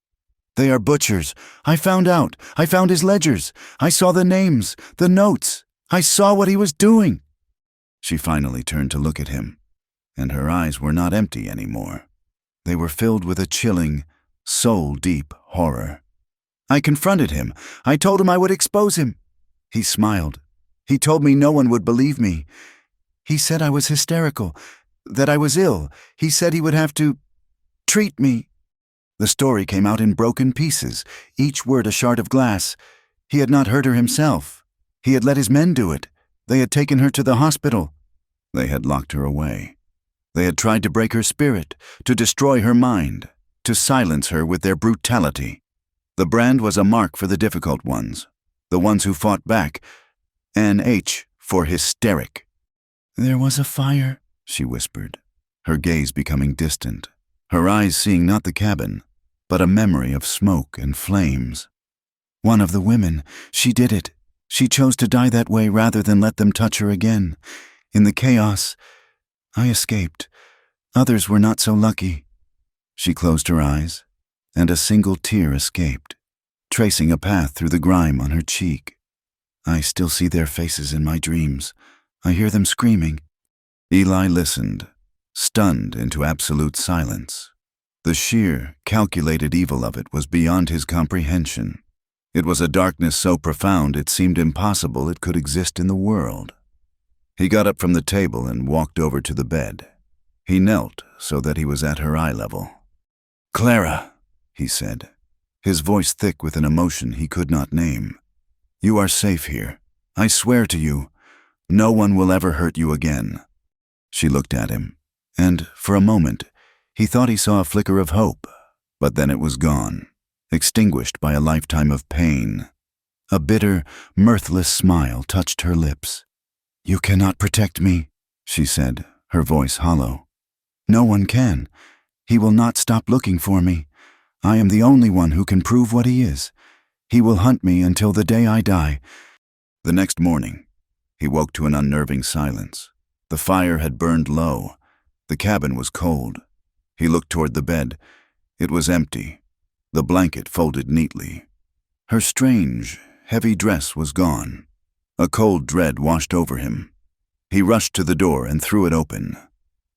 "They are butchers. I found out. I found his ledgers. I saw the names, the notes. I saw what he was doing." She finally turned to look at him, and her eyes were not empty anymore. They were filled with a chilling, soul-deep horror. "I confronted him. I told him I would expose him." He smiled. "He told me no one would believe me. He said I was hysterical, that I was ill. He said he would have to treat me." The story came out in broken pieces, each word a shard of glass. He had not hurt her himself. He had let his men do it. They had taken her to the hospital. They had locked her away. They had tried to break her spirit, to destroy her mind, to silence her with their brutality. The brand was a mark for the difficult ones, the ones who fought back, an H for hysteric. "There was a fire," she whispered, her gaze becoming distant, her eyes seeing not the cabin, but a memory of smoke and flames. "One of the women, she did it. She chose to die that way rather than let them touch her again. In the chaos, I escaped. Others were not so lucky." She closed her eyes, and a single tear escaped, tracing a path through the grime on her cheek. "I still see their faces in my dreams. I hear them screaming." Eli listened, stunned into absolute silence. The sheer, calculated evil of it was beyond his comprehension. It was a darkness so profound it seemed impossible it could exist in the world. He got up from the table and walked over to the bed. He knelt so that he was at her eye level. "Clara," he said, his voice thick with an emotion he could not name. "You are safe here. I swear to you, no one will ever hurt you again." She looked at him, and for a moment he thought he saw a flicker of hope, but then it was gone, extinguished by a lifetime of pain. A bitter, mirthless smile touched her lips. "You cannot protect me," she said, her voice hollow. "No one can. He will not stop looking for me. I am the only one who can prove what he is. He will hunt me until the day I die." The next morning, he woke to an unnerving silence. The fire had burned low. The cabin was cold. He looked toward the bed. It was empty, the blanket folded neatly. Her strange, heavy dress was gone. A cold dread washed over him. He rushed to the door and threw it open.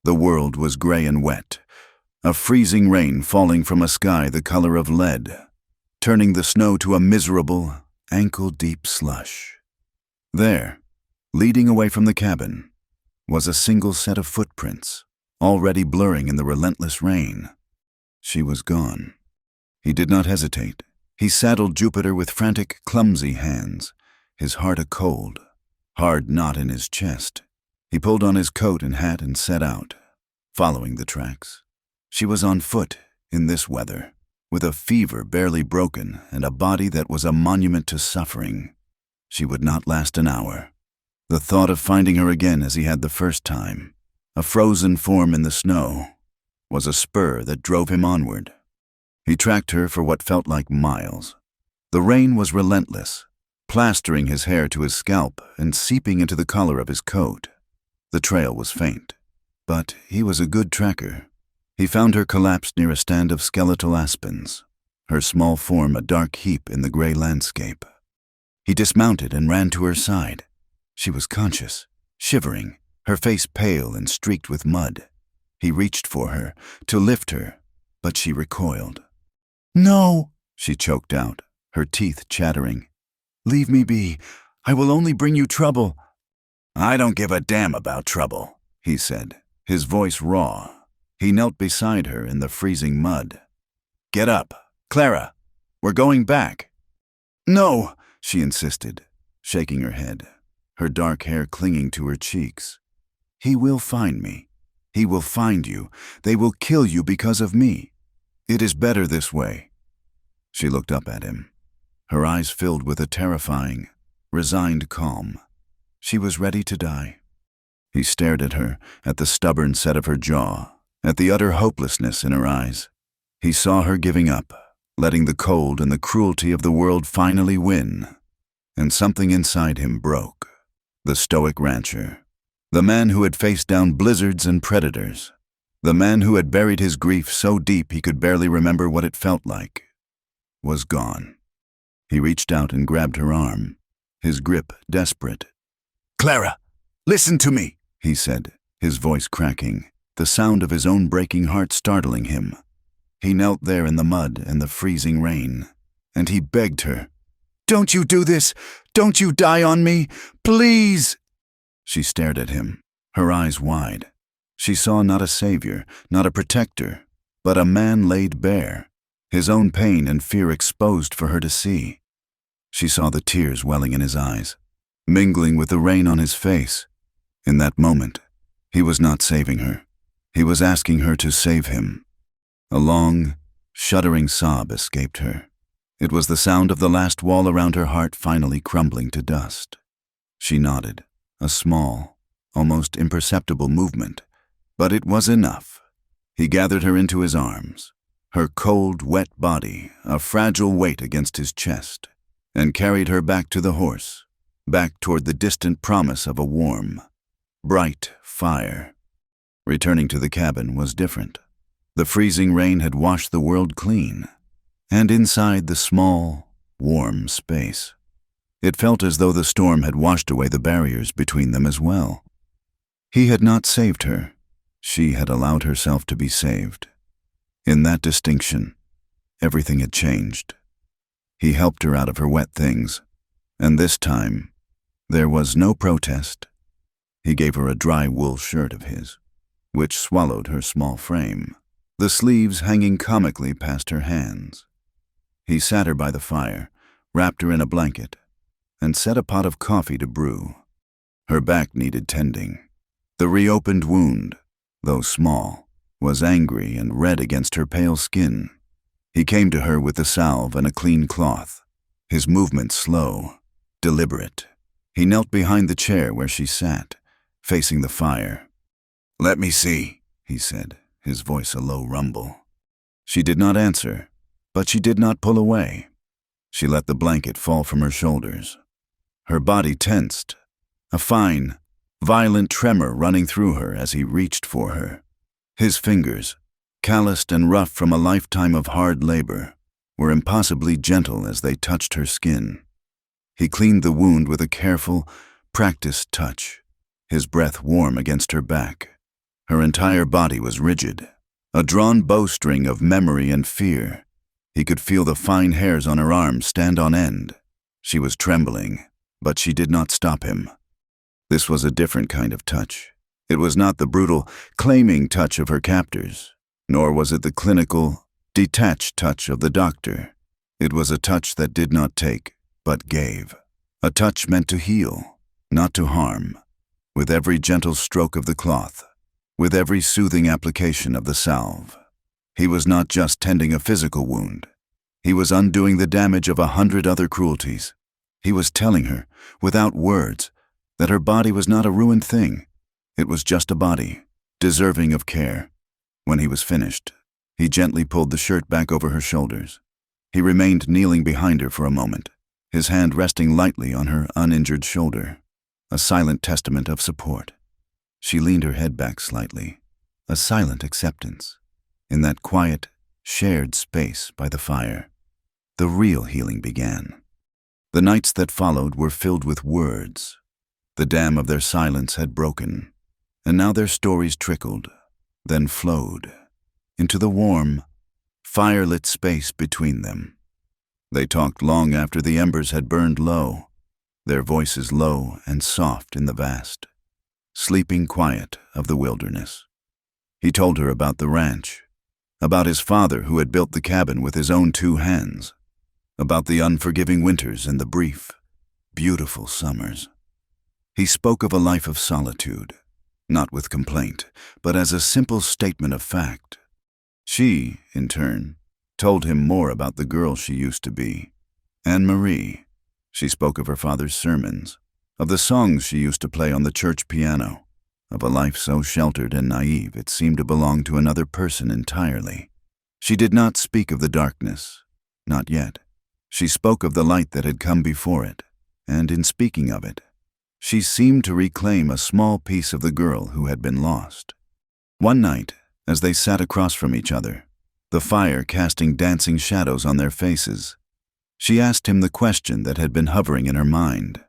The world was gray and wet, a freezing rain falling from a sky the color of lead, turning the snow to a miserable, ankle-deep slush. There, leading away from the cabin, was a single set of footprints, already blurring in the relentless rain. She was gone. He did not hesitate. He saddled Jupiter with frantic, clumsy hands, his heart a cold, hard knot in his chest. He pulled on his coat and hat and set out, following the tracks. She was on foot in this weather, with a fever barely broken and a body that was a monument to suffering. She would not last an hour. The thought of finding her again as he had the first time, a frozen form in the snow, was a spur that drove him onward. He tracked her for what felt like miles. The rain was relentless, plastering his hair to his scalp and seeping into the collar of his coat. The trail was faint, but he was a good tracker. He found her collapsed near a stand of skeletal aspens, her small form a dark heap in the gray landscape. He dismounted and ran to her side. She was conscious, shivering, her face pale and streaked with mud. He reached for her, to lift her, but she recoiled. "No," she choked out, her teeth chattering. "Leave me be. I will only bring you trouble." "I don't give a damn about trouble," he said, his voice raw. He knelt beside her in the freezing mud. "Get up, Clara. We're going back." "No," she insisted, shaking her head, her dark hair clinging to her cheeks. "He will find me. He will find you. They will kill you because of me. It is better this way." She looked up at him, her eyes filled with a terrifying, resigned calm. She was ready to die. He stared at her, at the stubborn set of her jaw, at the utter hopelessness in her eyes. He saw her giving up, letting the cold and the cruelty of the world finally win. And something inside him broke. The stoic rancher, the man who had faced down blizzards and predators, the man who had buried his grief so deep he could barely remember what it felt like, was gone. He reached out and grabbed her arm, his grip desperate. "Clara, listen to me," he said, his voice cracking, the sound of his own breaking heart startling him. He knelt there in the mud and the freezing rain, and he begged her, "Don't you do this! Don't you die on me! Please!" She stared at him, her eyes wide. She saw not a savior, not a protector, but a man laid bare, his own pain and fear exposed for her to see. She saw the tears welling in his eyes, mingling with the rain on his face. In that moment, he was not saving her. He was asking her to save him. A long, shuddering sob escaped her. It was the sound of the last wall around her heart finally crumbling to dust. She nodded, a small, almost imperceptible movement, but it was enough. He gathered her into his arms, her cold, wet body a fragile weight against his chest, and carried her back to the horse, back toward the distant promise of a warm, bright fire. Returning to the cabin was different. The freezing rain had washed the world clean, and inside the small, warm space, it felt as though the storm had washed away the barriers between them as well. He had not saved her. She had allowed herself to be saved. In that distinction, everything had changed. He helped her out of her wet things, and this time, there was no protest. He gave her a dry wool shirt of his, which swallowed her small frame, the sleeves hanging comically past her hands. He sat her by the fire, wrapped her in a blanket, and set a pot of coffee to brew. Her back needed tending. The reopened wound, though small, was angry and red against her pale skin. He came to her with a salve and a clean cloth, his movements slow, deliberate. He knelt behind the chair where she sat, facing the fire. "Let me see," he said, his voice a low rumble. She did not answer, but she did not pull away. She let the blanket fall from her shoulders. Her body tensed, a fine, violent tremor running through her as he reached for her. His fingers, calloused and rough from a lifetime of hard labor, were impossibly gentle as they touched her skin. He cleaned the wound with a careful, practiced touch, his breath warm against her back. Her entire body was rigid, a drawn bowstring of memory and fear. He could feel the fine hairs on her arms stand on end. She was trembling, but she did not stop him. This was a different kind of touch. It was not the brutal, claiming touch of her captors, nor was it the clinical, detached touch of the doctor. It was a touch that did not take, but gave. A touch meant to heal, not to harm. With every gentle stroke of the cloth, with every soothing application of the salve, he was not just tending a physical wound. He was undoing the damage of 100 other cruelties. He was telling her, without words, that her body was not a ruined thing. It was just a body, deserving of care. When he was finished, he gently pulled the shirt back over her shoulders. He remained kneeling behind her for a moment, his hand resting lightly on her uninjured shoulder, a silent testament of support. She leaned her head back slightly, a silent acceptance. In that quiet, shared space by the fire, the real healing began. The nights that followed were filled with words. The dam of their silence had broken, and now their stories trickled, then flowed, into the warm, fire-lit space between them. They talked long after the embers had burned low, their voices low and soft in the vast, sleeping quiet of the wilderness. He told her about the ranch, about his father who had built the cabin with his own 2 hands, about the unforgiving winters and the brief, beautiful summers. He spoke of a life of solitude, not with complaint, but as a simple statement of fact. She, in turn, told him more about the girl she used to be, Anne-Marie. She spoke of her father's sermons, of the songs she used to play on the church piano, of a life so sheltered and naive it seemed to belong to another person entirely. She did not speak of the darkness, not yet. She spoke of the light that had come before it, and in speaking of it, she seemed to reclaim a small piece of the girl who had been lost. One night, as they sat across from each other, the fire casting dancing shadows on their faces, she asked him the question that had been hovering in her mind.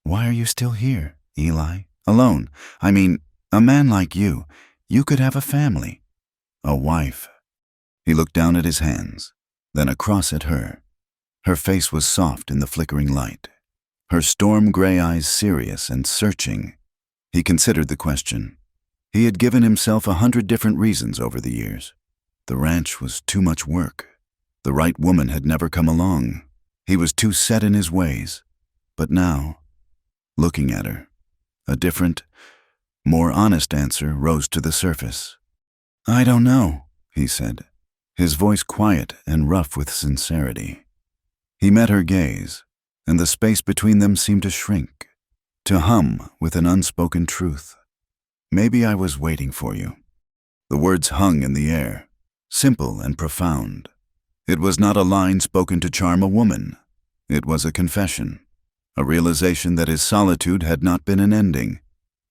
"Why are you still here, Eli? Alone? I mean, a man like you could have a family, a wife." He looked down at his hands, then across at her. Her face was soft in the flickering light, her storm-gray eyes serious and searching. He considered the question. He had given himself 100 different reasons over the years. The ranch was too much work. The right woman had never come along. He was too set in his ways. But now, looking at her, a different, more honest answer rose to the surface. "I don't know," he said, his voice quiet and rough with sincerity. He met her gaze, and the space between them seemed to shrink, to hum with an unspoken truth. Maybe I was waiting for you. The words hung in the air, simple and profound. It was not a line spoken to charm a woman. It was a confession, a realization that his solitude had not been an ending,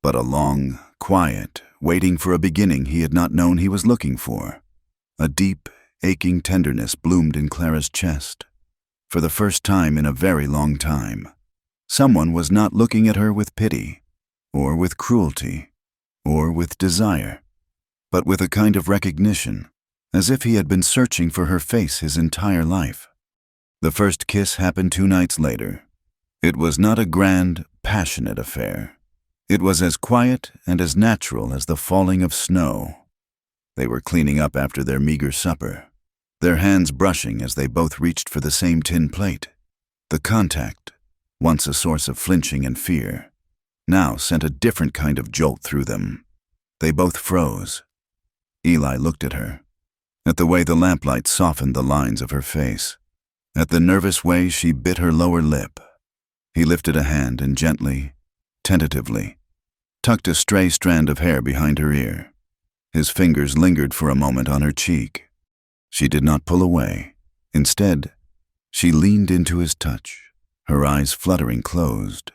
but a long, quiet, waiting for a beginning he had not known he was looking for. A deep, aching tenderness bloomed in Clara's chest. For the first time in a very long time, someone was not looking at her with pity, or with cruelty, or with desire, but with a kind of recognition, as if he had been searching for her face his entire life. The first kiss happened 2 nights later. It was not a grand, passionate affair. It was as quiet and as natural as the falling of snow. They were cleaning up after their meager supper, their hands brushing as they both reached for the same tin plate. The contact, once a source of flinching and fear, now sent a different kind of jolt through them. They both froze. Eli looked at her, at the way the lamplight softened the lines of her face, at the nervous way she bit her lower lip. He lifted a hand and gently, tentatively, tucked a stray strand of hair behind her ear. His fingers lingered for a moment on her cheek. She did not pull away. Instead, she leaned into his touch, her eyes fluttering closed.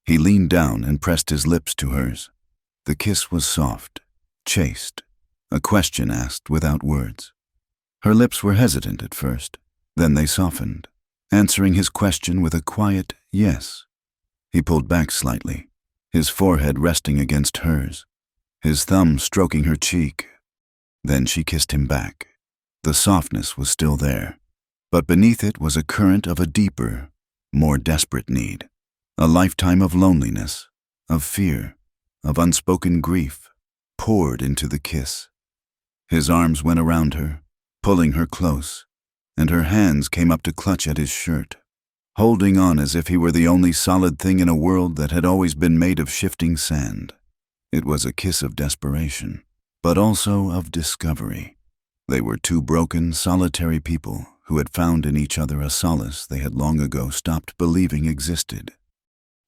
He leaned down and pressed his lips to hers. The kiss was soft, chaste, a question asked without words. Her lips were hesitant at first, then they softened, answering his question with a quiet yes. He pulled back slightly, his forehead resting against hers, his thumb stroking her cheek. Then she kissed him back. The softness was still there, but beneath it was a current of a deeper, more desperate need, a lifetime of loneliness, of fear, of unspoken grief, poured into the kiss. His arms went around her, pulling her close, and her hands came up to clutch at his shirt, holding on as if he were the only solid thing in a world that had always been made of shifting sand. It was a kiss of desperation, but also of discovery. They were 2 broken, solitary people who had found in each other a solace they had long ago stopped believing existed.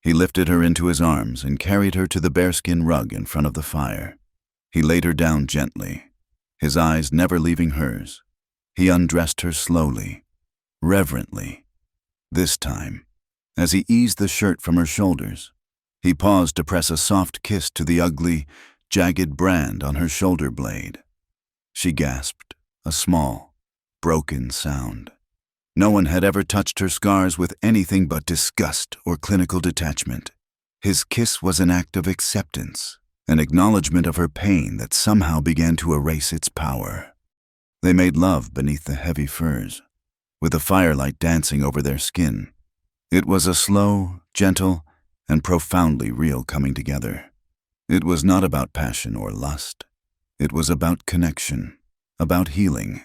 He lifted her into his arms and carried her to the bearskin rug in front of the fire. He laid her down gently, his eyes never leaving hers. He undressed her slowly, reverently. This time, as he eased the shirt from her shoulders, he paused to press a soft kiss to the ugly, jagged brand on her shoulder blade. She gasped, a small, broken sound. No one had ever touched her scars with anything but disgust or clinical detachment. His kiss was an act of acceptance, an acknowledgement of her pain that somehow began to erase its power. They made love beneath the heavy furs, with the firelight dancing over their skin. It was a slow, gentle, and profoundly real coming together. It was not about passion or lust. It was about connection, about healing.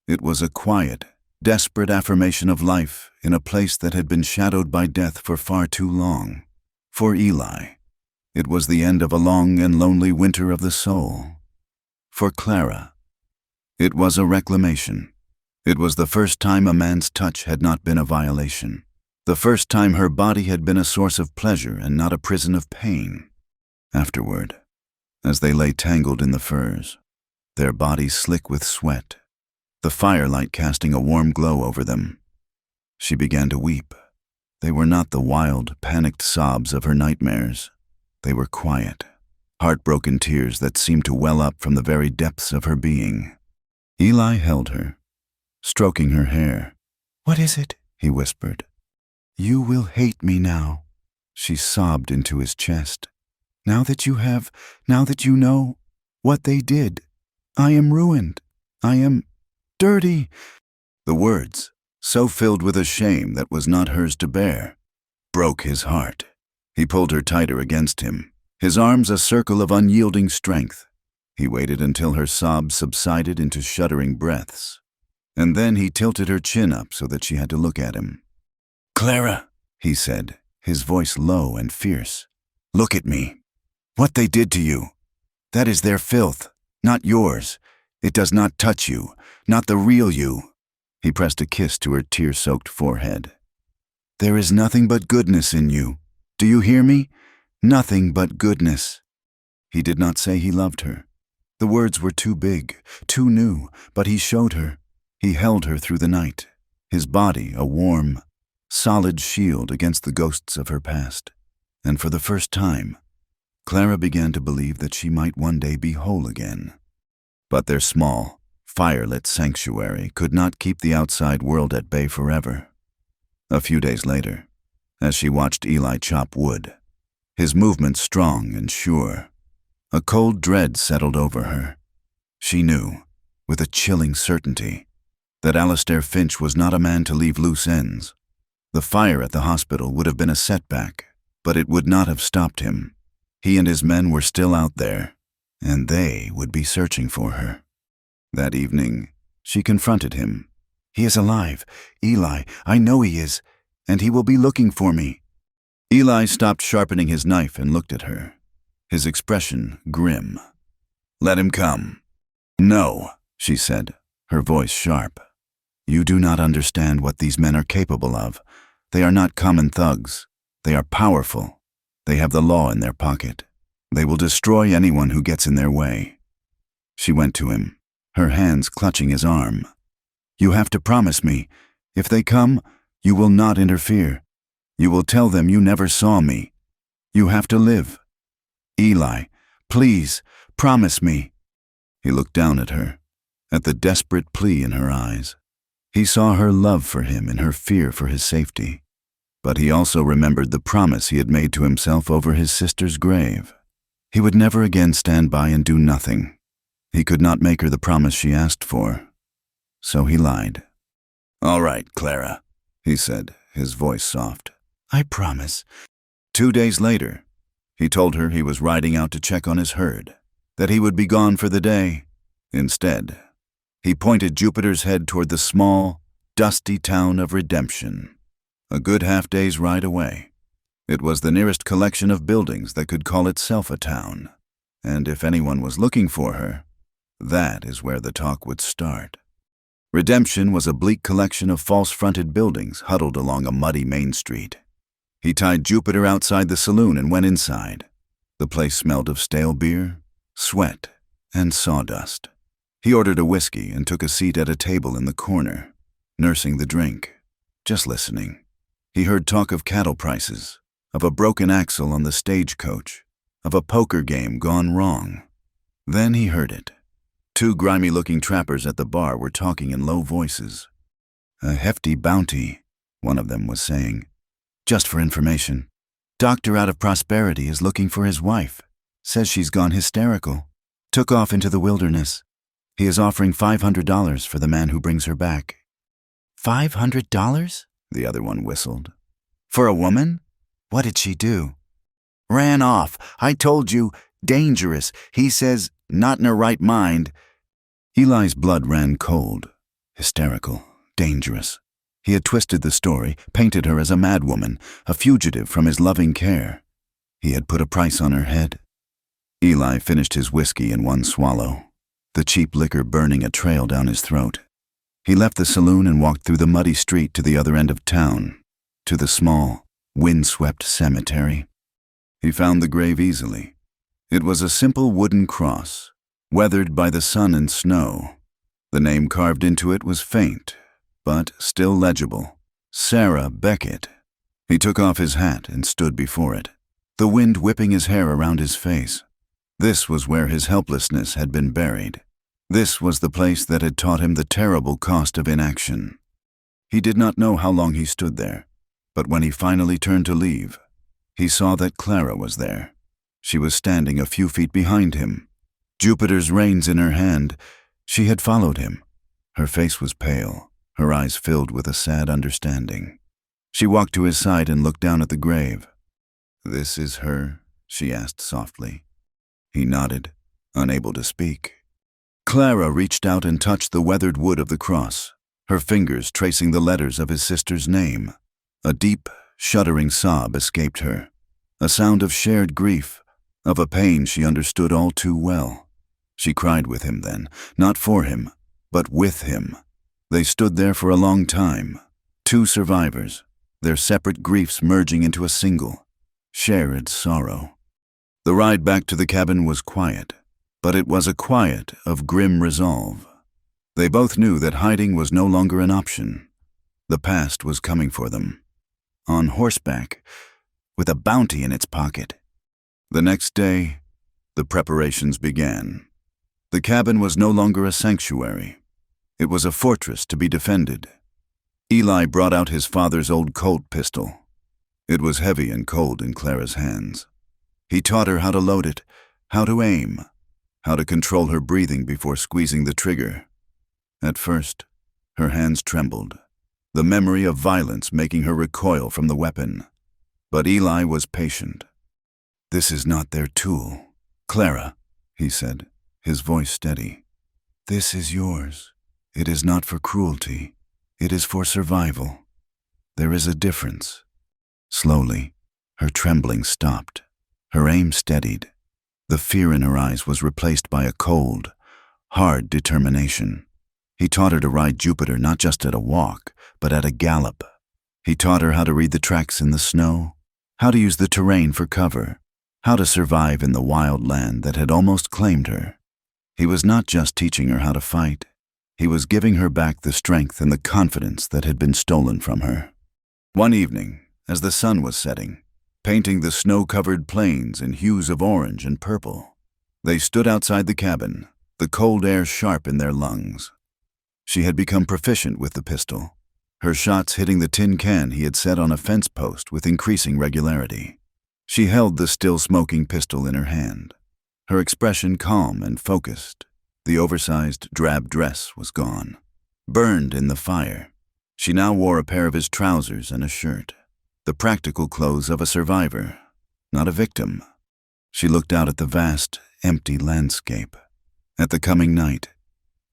It was a quiet, desperate affirmation of life in a place that had been shadowed by death for far too long. For Eli, it was the end of a long and lonely winter of the soul. For Clara, it was a reclamation. It was the first time a man's touch had not been a violation. The first time her body had been a source of pleasure and not a prison of pain. Afterward, as they lay tangled in the furs, their bodies slick with sweat, the firelight casting a warm glow over them, she began to weep. They were not the wild, panicked sobs of her nightmares. They were quiet, heartbroken tears that seemed to well up from the very depths of her being. Eli held her, stroking her hair. "What is it?" he whispered. "You will hate me now," she sobbed into his chest. Now that you know what they did, I am ruined. I am dirty." The words, so filled with a shame that was not hers to bear, broke his heart. He pulled her tighter against him, his arms a circle of unyielding strength. He waited until her sobs subsided into shuddering breaths, and then he tilted her chin up so that she had to look at him. "Clara," he said, his voice low and fierce, "look at me. What they did to you, that is their filth, not yours. It does not touch you, not the real you." He pressed a kiss to her tear-soaked forehead. "There is nothing but goodness in you. Do you hear me? Nothing but goodness. He did not say he loved her. The words were too big, too new, but he showed her. He held her through the night, his body a warm, solid shield against the ghosts of her past. And for the first time, Clara began to believe that she might one day be whole again. But their small, firelit sanctuary could not keep the outside world at bay forever. A few days later, as she watched Eli chop wood, his movements strong and sure, a cold dread settled over her. She knew, with a chilling certainty, that Alistair Finch was not a man to leave loose ends. The fire at the hospital would have been a setback, but it would not have stopped him. He and his men were still out there, and they would be searching for her. That evening, she confronted him. "He is alive. Eli, I know he is, and he will be looking for me." Eli stopped sharpening his knife and looked at her, his expression grim. "Let him come." "No," she said, her voice sharp. "You do not understand what these men are capable of. They are not common thugs. They are powerful. They have the law in their pocket. They will destroy anyone who gets in their way." She went to him, her hands clutching his arm. "You have to promise me. If they come, you will not interfere. You will tell them you never saw me. You have to live. Eli, please, promise me." He looked down at her, at the desperate plea in her eyes. He saw her love for him and her fear for his safety. But he also remembered the promise he had made to himself over his sister's grave. He would never again stand by and do nothing. He could not make her the promise she asked for. So he lied. "All right, Clara," he said, his voice soft. "I promise." 2 days later, he told her he was riding out to check on his herd, that he would be gone for the day. Instead, he pointed Jupiter's head toward the small, dusty town of Redemption, a good half-day's ride away. It was the nearest collection of buildings that could call itself a town, and if anyone was looking for her, that is where the talk would start. Redemption was a bleak collection of false-fronted buildings huddled along a muddy main street. He tied Jupiter outside the saloon and went inside. The place smelled of stale beer, sweat, and sawdust. He ordered a whiskey and took a seat at a table in the corner, nursing the drink, just listening. He heard talk of cattle prices, of a broken axle on the stagecoach, of a poker game gone wrong. Then he heard it. 2 grimy-looking trappers at the bar were talking in low voices. "A hefty bounty," one of them was saying. "Just for information. Doctor out of Prosperity is looking for his wife. Says she's gone hysterical. Took off into the wilderness. He is offering $500 for the man who brings her back." "$500? The other one whistled. "For a woman? What did she do?" "Ran off. I told you, dangerous. He says, not in her right mind." Eli's blood ran cold. Hysterical. Dangerous. He had twisted the story, painted her as a madwoman, a fugitive from his loving care. He had put a price on her head. Eli finished his whiskey in one swallow, the cheap liquor burning a trail down his throat. He left the saloon and walked through the muddy street to the other end of town, to the small, wind-swept cemetery. He found the grave easily. It was a simple wooden cross, weathered by the sun and snow. The name carved into it was faint, but still legible. Sarah Beckett. He took off his hat and stood before it, the wind whipping his hair around his face. This was where his helplessness had been buried. This was the place that had taught him the terrible cost of inaction. He did not know how long he stood there, but when he finally turned to leave, he saw that Clara was there. She was standing a few feet behind him, Jupiter's reins in her hand. She had followed him. Her face was pale, her eyes filled with a sad understanding. She walked to his side and looked down at the grave. "This is her?" she asked softly. He nodded, unable to speak. Clara reached out and touched the weathered wood of the cross, her fingers tracing the letters of his sister's name. A deep, shuddering sob escaped her, a sound of shared grief, of a pain she understood all too well. She cried with him then, not for him, but with him. They stood there for a long time, 2 survivors, their separate griefs merging into a single, shared sorrow. The ride back to the cabin was quiet, but it was a quiet of grim resolve. They both knew that hiding was no longer an option. The past was coming for them, on horseback, with a bounty in its pocket. The next day, the preparations began. The cabin was no longer a sanctuary. It was a fortress to be defended. Eli brought out his father's old Colt pistol. It was heavy and cold in Clara's hands. He taught her how to load it, how to aim, how to control her breathing before squeezing the trigger. At first, her hands trembled, the memory of violence making her recoil from the weapon. But Eli was patient. "This is not their tool, Clara," he said, his voice steady. "This is yours. It is not for cruelty. It is for survival. There is a difference." Slowly, her trembling stopped. Her aim steadied. The fear in her eyes was replaced by a cold, hard determination. He taught her to ride Jupiter not just at a walk, but at a gallop. He taught her how to read the tracks in the snow, how to use the terrain for cover, how to survive in the wild land that had almost claimed her. He was not just teaching her how to fight. He was giving her back the strength and the confidence that had been stolen from her. One evening, as the sun was setting, painting the snow-covered plains in hues of orange and purple, they stood outside the cabin, the cold air sharp in their lungs. She had become proficient with the pistol, her shots hitting the tin can he had set on a fence post with increasing regularity. She held the still-smoking pistol in her hand, her expression calm and focused. The oversized, drab dress was gone, burned in the fire. She now wore a pair of his trousers and a shirt, the practical clothes of a survivor, not a victim. She looked out at the vast, empty landscape, at the coming night.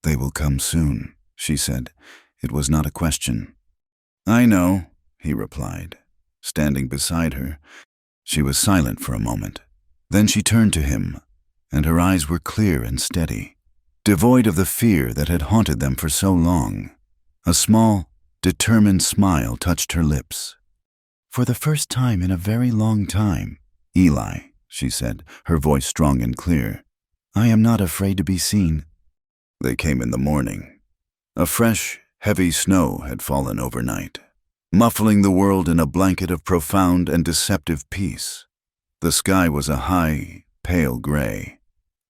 "They will come soon," she said. It was not a question. "I know," he replied, standing beside her. She was silent for a moment. Then she turned to him, and her eyes were clear and steady, devoid of the fear that had haunted them for so long. A small, determined smile touched her lips. "For the first time in a very long time, Eli," she said, her voice strong and clear, "I am not afraid to be seen." They came in the morning. A fresh, heavy snow had fallen overnight, muffling the world in a blanket of profound and deceptive peace. The sky was a high, pale gray,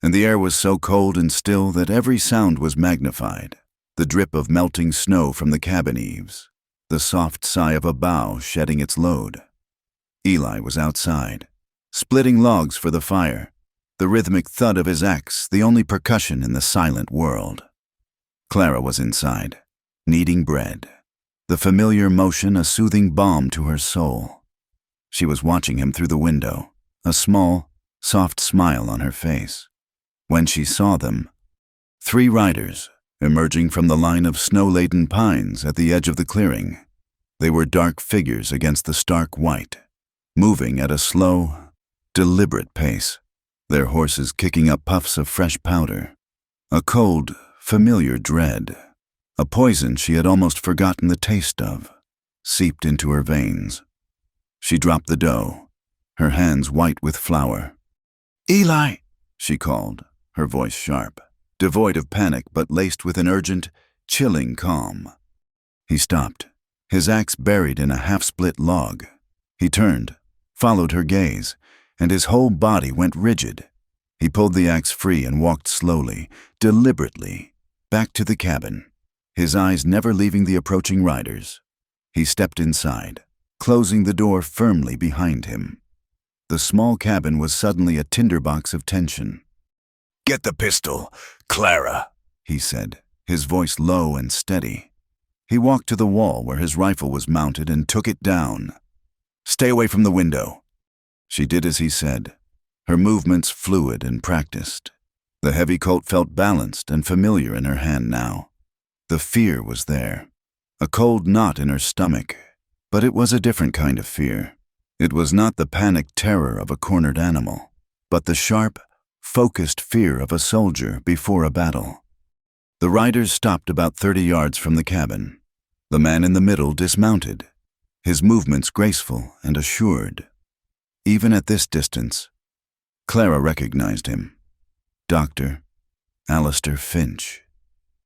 and the air was so cold and still that every sound was magnified. The drip of melting snow from the cabin eaves, the soft sigh of a bough shedding its load. Eli was outside, splitting logs for the fire, the rhythmic thud of his axe the only percussion in the silent world. Clara was inside, kneading bread, the familiar motion a soothing balm to her soul. She was watching him through the window, a small, soft smile on her face. When she saw them, 3 riders, emerging from the line of snow-laden pines at the edge of the clearing. They were dark figures against the stark white, moving at a slow, deliberate pace, their horses kicking up puffs of fresh powder. A cold, familiar dread, a poison she had almost forgotten the taste of, seeped into her veins. She dropped the dough, her hands white with flour. "Eli!" she called, her voice sharp, devoid of panic but laced with an urgent, chilling calm. He stopped, his axe buried in a half-split log. He turned, followed her gaze, and his whole body went rigid. He pulled the axe free and walked slowly, deliberately, back to the cabin, his eyes never leaving the approaching riders. He stepped inside, closing the door firmly behind him. The small cabin was suddenly a tinderbox of tension. "Get the pistol, Clara," he said, his voice low and steady. He walked to the wall where his rifle was mounted and took it down. "Stay away from the window." She did as he said, her movements fluid and practiced. The heavy Colt felt balanced and familiar in her hand now. The fear was there, a cold knot in her stomach, but it was a different kind of fear. It was not the panicked terror of a cornered animal, but the sharp, focused fear of a soldier before a battle. The riders stopped about 30 yards from the cabin. The man in the middle dismounted, his movements graceful and assured. Even at this distance, Clara recognized him. Dr. Alistair Finch.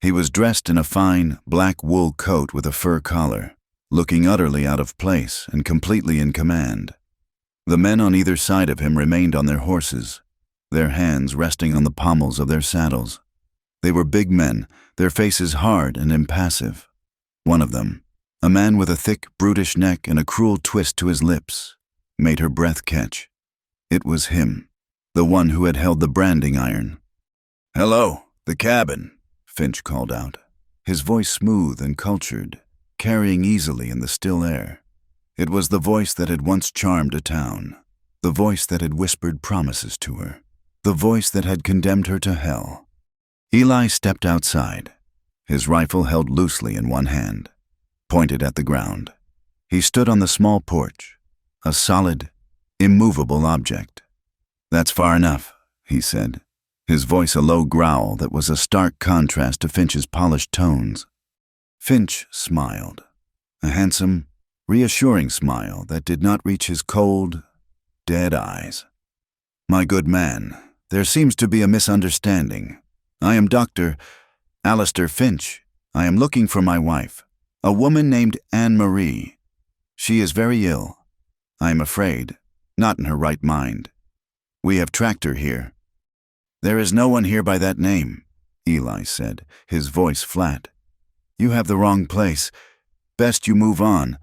He was dressed in a fine, black wool coat with a fur collar, looking utterly out of place and completely in command. The men on either side of him remained on their horses, their hands resting on the pommels of their saddles. They were big men, their faces hard and impassive. One of them, a man with a thick, brutish neck and a cruel twist to his lips, made her breath catch. It was him, the one who had held the branding iron. "Hello, the cabin," Finch called out, his voice smooth and cultured, carrying easily in the still air. It was the voice that had once charmed a town, the voice that had whispered promises to her, the voice that had condemned her to hell. Eli stepped outside, his rifle held loosely in one hand, pointed at the ground. He stood on the small porch, a solid, immovable object. "That's far enough," he said, his voice a low growl that was a stark contrast to Finch's polished tones. Finch smiled, a handsome, reassuring smile that did not reach his cold, dead eyes. "My good man, there seems to be a misunderstanding. I am Dr. Alistair Finch. I am looking for my wife, a woman named Anne-Marie. She is very ill. I am afraid, not in her right mind. We have tracked her here." "There is no one here by that name," Eli said, his voice flat. "You have the wrong place. Best you move on."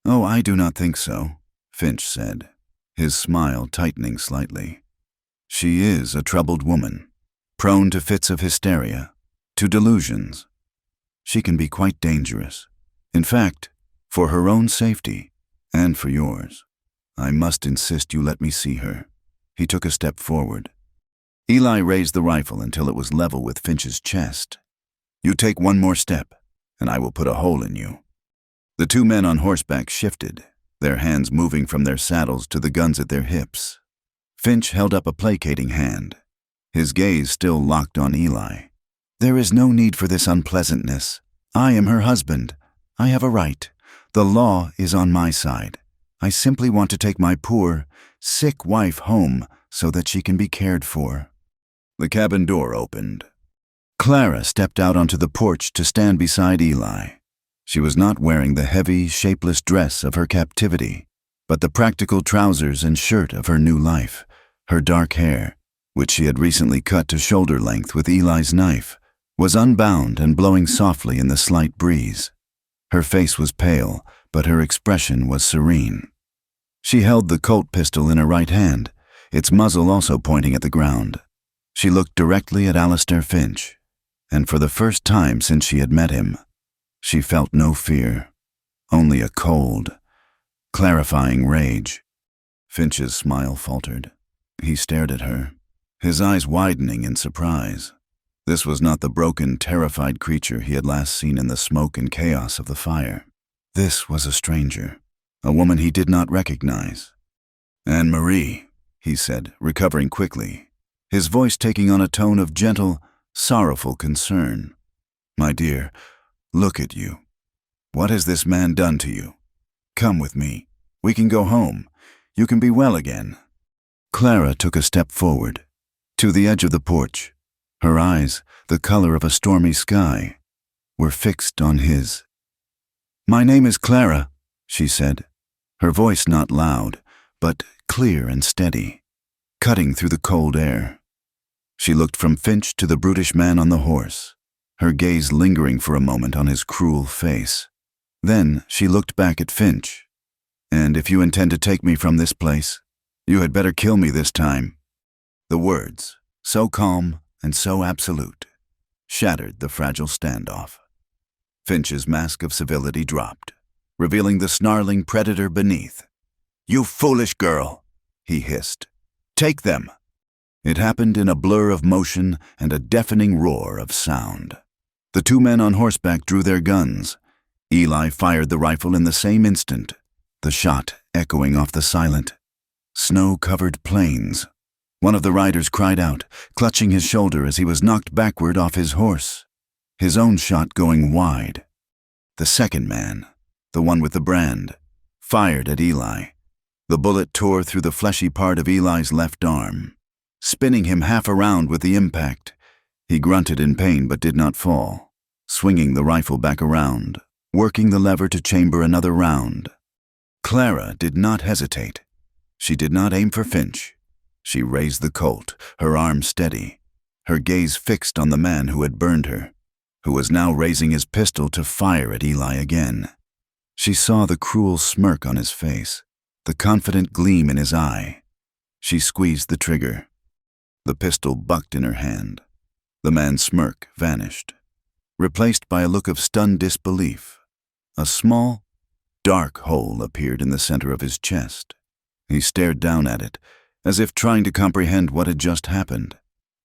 "Oh, I do not think so," Finch said, his smile tightening slightly. "She is a troubled woman, prone to fits of hysteria, to delusions. She can be quite dangerous. In fact, for her own safety, and for yours, I must insist you let me see her." He took a step forward. Eli raised the rifle until it was level with Finch's chest. "You take one more step, and I will put a hole in you." The two men on horseback shifted, their hands moving from their saddles to the guns at their hips. Finch held up a placating hand, his gaze still locked on Eli. "There is no need for this unpleasantness. I am her husband. I have a right. The law is on my side. I simply want to take my poor, sick wife home so that she can be cared for." The cabin door opened. Clara stepped out onto the porch to stand beside Eli. She was not wearing the heavy, shapeless dress of her captivity, but the practical trousers and shirt of her new life. Her dark hair, which she had recently cut to shoulder length with Eli's knife, was unbound and blowing softly in the slight breeze. Her face was pale, but her expression was serene. She held the Colt pistol in her right hand, its muzzle also pointing at the ground. She looked directly at Alistair Finch, and for the first time since she had met him, she felt no fear, only a cold, clarifying rage. Finch's smile faltered. He stared at her, his eyes widening in surprise. This was not the broken, terrified creature he had last seen in the smoke and chaos of the fire. This was a stranger, a woman he did not recognize. "Anne-Marie," he said, recovering quickly, his voice taking on a tone of gentle, sorrowful concern. "My dear, look at you. What has this man done to you? Come with me. We can go home. You can be well again." Clara took a step forward, to the edge of the porch. Her eyes, the color of a stormy sky, were fixed on his. "My name is Clara," she said, her voice not loud, but clear and steady, cutting through the cold air. She looked from Finch to the brutish man on the horse, her gaze lingering for a moment on his cruel face. Then she looked back at Finch. "And if you intend to take me from this place, you had better kill me this time." The words, so calm and so absolute, shattered the fragile standoff. Finch's mask of civility dropped, revealing the snarling predator beneath. "You foolish girl," he hissed. "Take them." It happened in a blur of motion and a deafening roar of sound. The two men on horseback drew their guns. Eli fired the rifle in the same instant, the shot echoing off the silent, snow-covered plains. One of the riders cried out, clutching his shoulder as he was knocked backward off his horse, his own shot going wide. The second man, the one with the brand, fired at Eli, The bullet tore through the fleshy part of Eli's left arm, spinning him half around with the impact. He grunted in pain but did not fall, swinging the rifle back around, working the lever to chamber another round. Clara did not hesitate. She did not aim for Finch. She raised the Colt, her arm steady, her gaze fixed on the man who had burned her, who was now raising his pistol to fire at Eli again. She saw the cruel smirk on his face, the confident gleam in his eye. She squeezed the trigger. The pistol bucked in her hand. The man's smirk vanished, replaced by a look of stunned disbelief. A small, dark hole appeared in the center of his chest. He stared down at it, as if trying to comprehend what had just happened.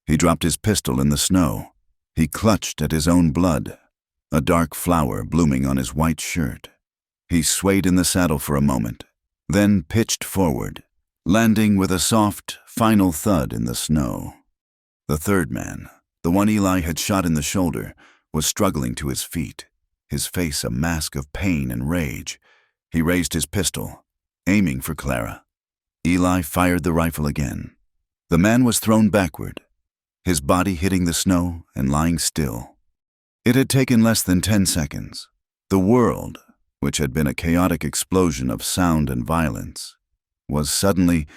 He dropped his pistol in the snow. He clutched at his own blood, a dark flower blooming on his white shirt. He swayed in the saddle for a moment, then pitched forward, landing with a soft, final thud in the snow. The third man, the one Eli had shot in the shoulder, was struggling to his feet, his face a mask of pain and rage. He raised his pistol, aiming for Clara. Eli fired the rifle again. The man was thrown backward, his body hitting the snow and lying still. It had taken less than 10 seconds. The world, which had been a chaotic explosion of sound and violence, was suddenly,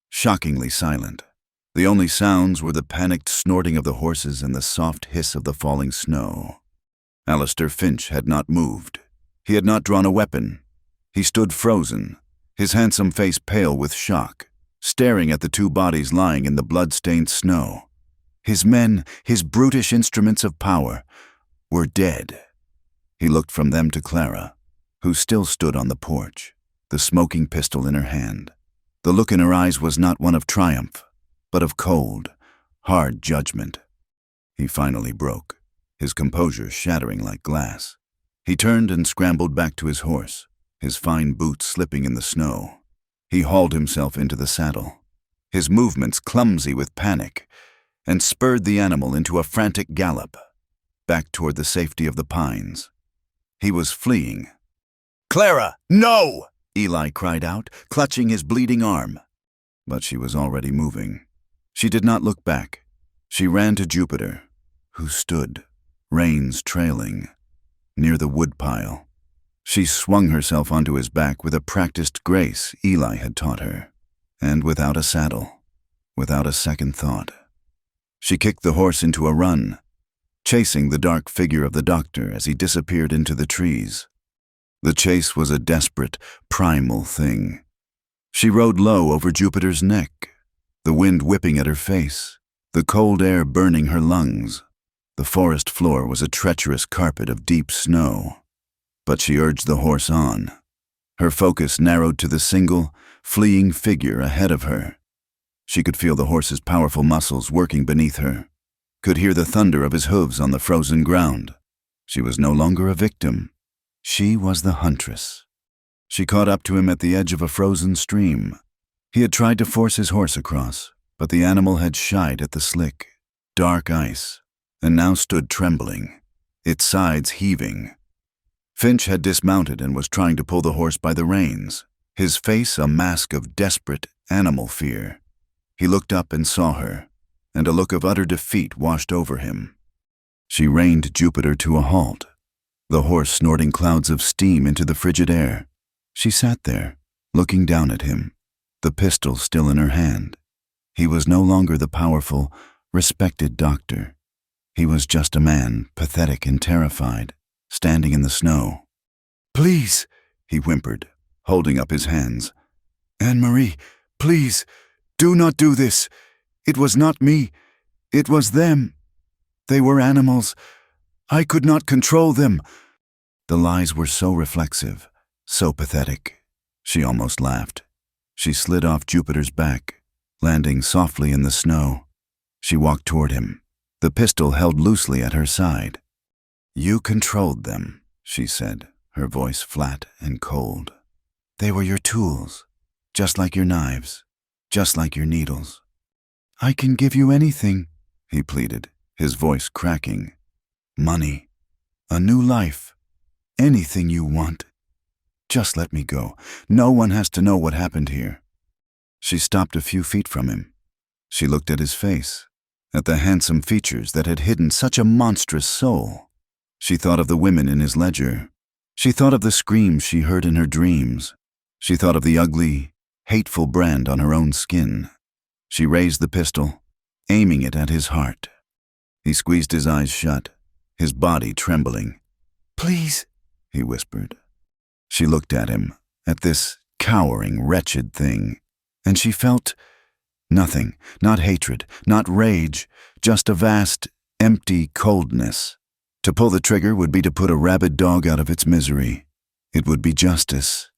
shockingly silent. The only sounds were the panicked snorting of the horses and the soft hiss of the falling snow. Alistair Finch had not moved. He had not drawn a weapon. He stood frozen, his handsome face pale with shock, staring at the two bodies lying in the blood-stained snow. His men, his brutish instruments of power, were dead. He looked from them to Clara, who still stood on the porch, the smoking pistol in her hand. The look in her eyes was not one of triumph, but of cold, hard judgment. He finally broke, his composure shattering like glass. He turned and scrambled back to his horse, his fine boots slipping in the snow. He hauled himself into the saddle, his movements clumsy with panic, and spurred the animal into a frantic gallop, back toward the safety of the pines. He was fleeing. "Clara, no!" Eli cried out, clutching his bleeding arm. But she was already moving. She did not look back. She ran to Jupiter, who stood, reins trailing, near the woodpile. She swung herself onto his back with a practiced grace Eli had taught her, and without a saddle, without a second thought. She kicked the horse into a run, chasing the dark figure of the doctor as he disappeared into the trees. The chase was a desperate, primal thing. She rode low over Jupiter's neck, the wind whipping at her face, the cold air burning her lungs. The forest floor was a treacherous carpet of deep snow. But she urged the horse on. Her focus narrowed to the single, fleeing figure ahead of her. She could feel the horse's powerful muscles working beneath her, could hear the thunder of his hooves on the frozen ground. She was no longer a victim. She was the huntress. She caught up to him at the edge of a frozen stream. He had tried to force his horse across, but the animal had shied at the slick, dark ice, and now stood trembling, its sides heaving. Finch had dismounted and was trying to pull the horse by the reins, his face a mask of desperate animal fear. He looked up and saw her, and a look of utter defeat washed over him. She reined Jupiter to a halt, the horse snorting clouds of steam into the frigid air. She sat there, looking down at him, the pistol still in her hand. He was no longer the powerful, respected doctor. He was just a man, pathetic and terrified, standing in the snow. "Please," he whimpered, holding up his hands. "Anne-Marie, please, do not do this. It was not me. It was them. They were animals. I could not control them." The lies were so reflexive, so pathetic. She almost laughed. She slid off Jupiter's back, landing softly in the snow. She walked toward him, the pistol held loosely at her side. "You controlled them," she said, her voice flat and cold. "They were your tools, just like your knives, just like your needles." "I can give you anything," he pleaded, his voice cracking. "Money, a new life, anything you want. Just let me go. No one has to know what happened here." She stopped a few feet from him. She looked at his face, at the handsome features that had hidden such a monstrous soul. She thought of the women in his ledger. She thought of the screams she heard in her dreams. She thought of the ugly, hateful brand on her own skin. She raised the pistol, aiming it at his heart. He squeezed his eyes shut, his body trembling. "Please," he whispered. She looked at him, at this cowering, wretched thing, and she felt nothing, not hatred, not rage, just a vast, empty coldness. To pull the trigger would be to put a rabid dog out of its misery. It would be justice.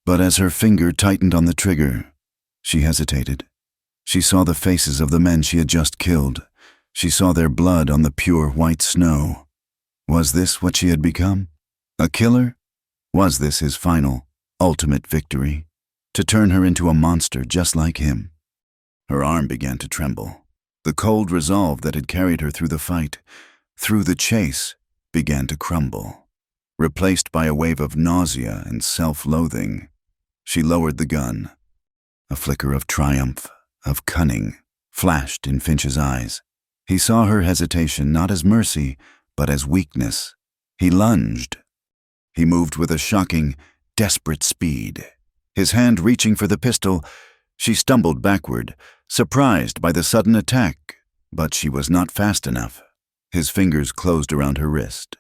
But as her finger tightened on the trigger, she hesitated. She saw the faces of the men she had just killed. She saw their blood on the pure white snow. Was this what she had become? A killer? Was this his final, ultimate victory? To turn her into a monster just like him? Her arm began to tremble. The cold resolve that had carried her through the fight, through the chase, began to crumble, replaced by a wave of nausea and self-loathing. She lowered the gun. A flicker of triumph, of cunning, flashed in Finch's eyes. He saw her hesitation not as mercy, but as weakness. He lunged. He moved with a shocking, desperate speed. His hand reaching for the pistol, she stumbled backward, surprised by the sudden attack, but she was not fast enough. His fingers closed around her wrist.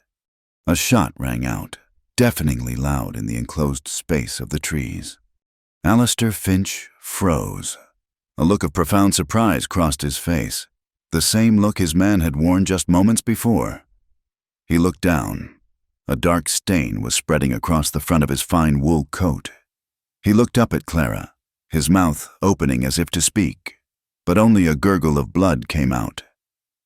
A shot rang out, deafeningly loud in the enclosed space of the trees. Alistair Finch froze. A look of profound surprise crossed his face, the same look his man had worn just moments before. He looked down. A dark stain was spreading across the front of his fine wool coat. He looked up at Clara, his mouth opening as if to speak, but only a gurgle of blood came out.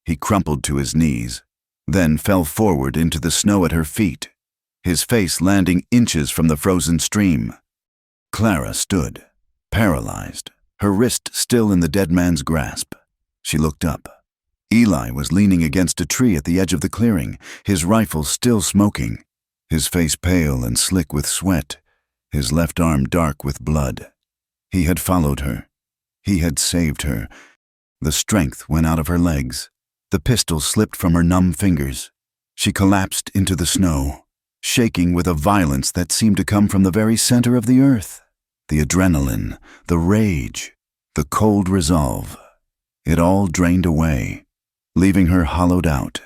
He crumpled to his knees, then fell forward into the snow at her feet, his face landing inches from the frozen stream. Clara stood, paralyzed, her wrist still in the dead man's grasp. She looked up. Eli was leaning against a tree at the edge of the clearing, his rifle still smoking, his face pale and slick with sweat, his left arm dark with blood. He had followed her. He had saved her. The strength went out of her legs. The pistol slipped from her numb fingers. She collapsed into the snow, shaking with a violence that seemed to come from the very center of the earth. The adrenaline, the rage, the cold resolve. It all drained away, leaving her hollowed out,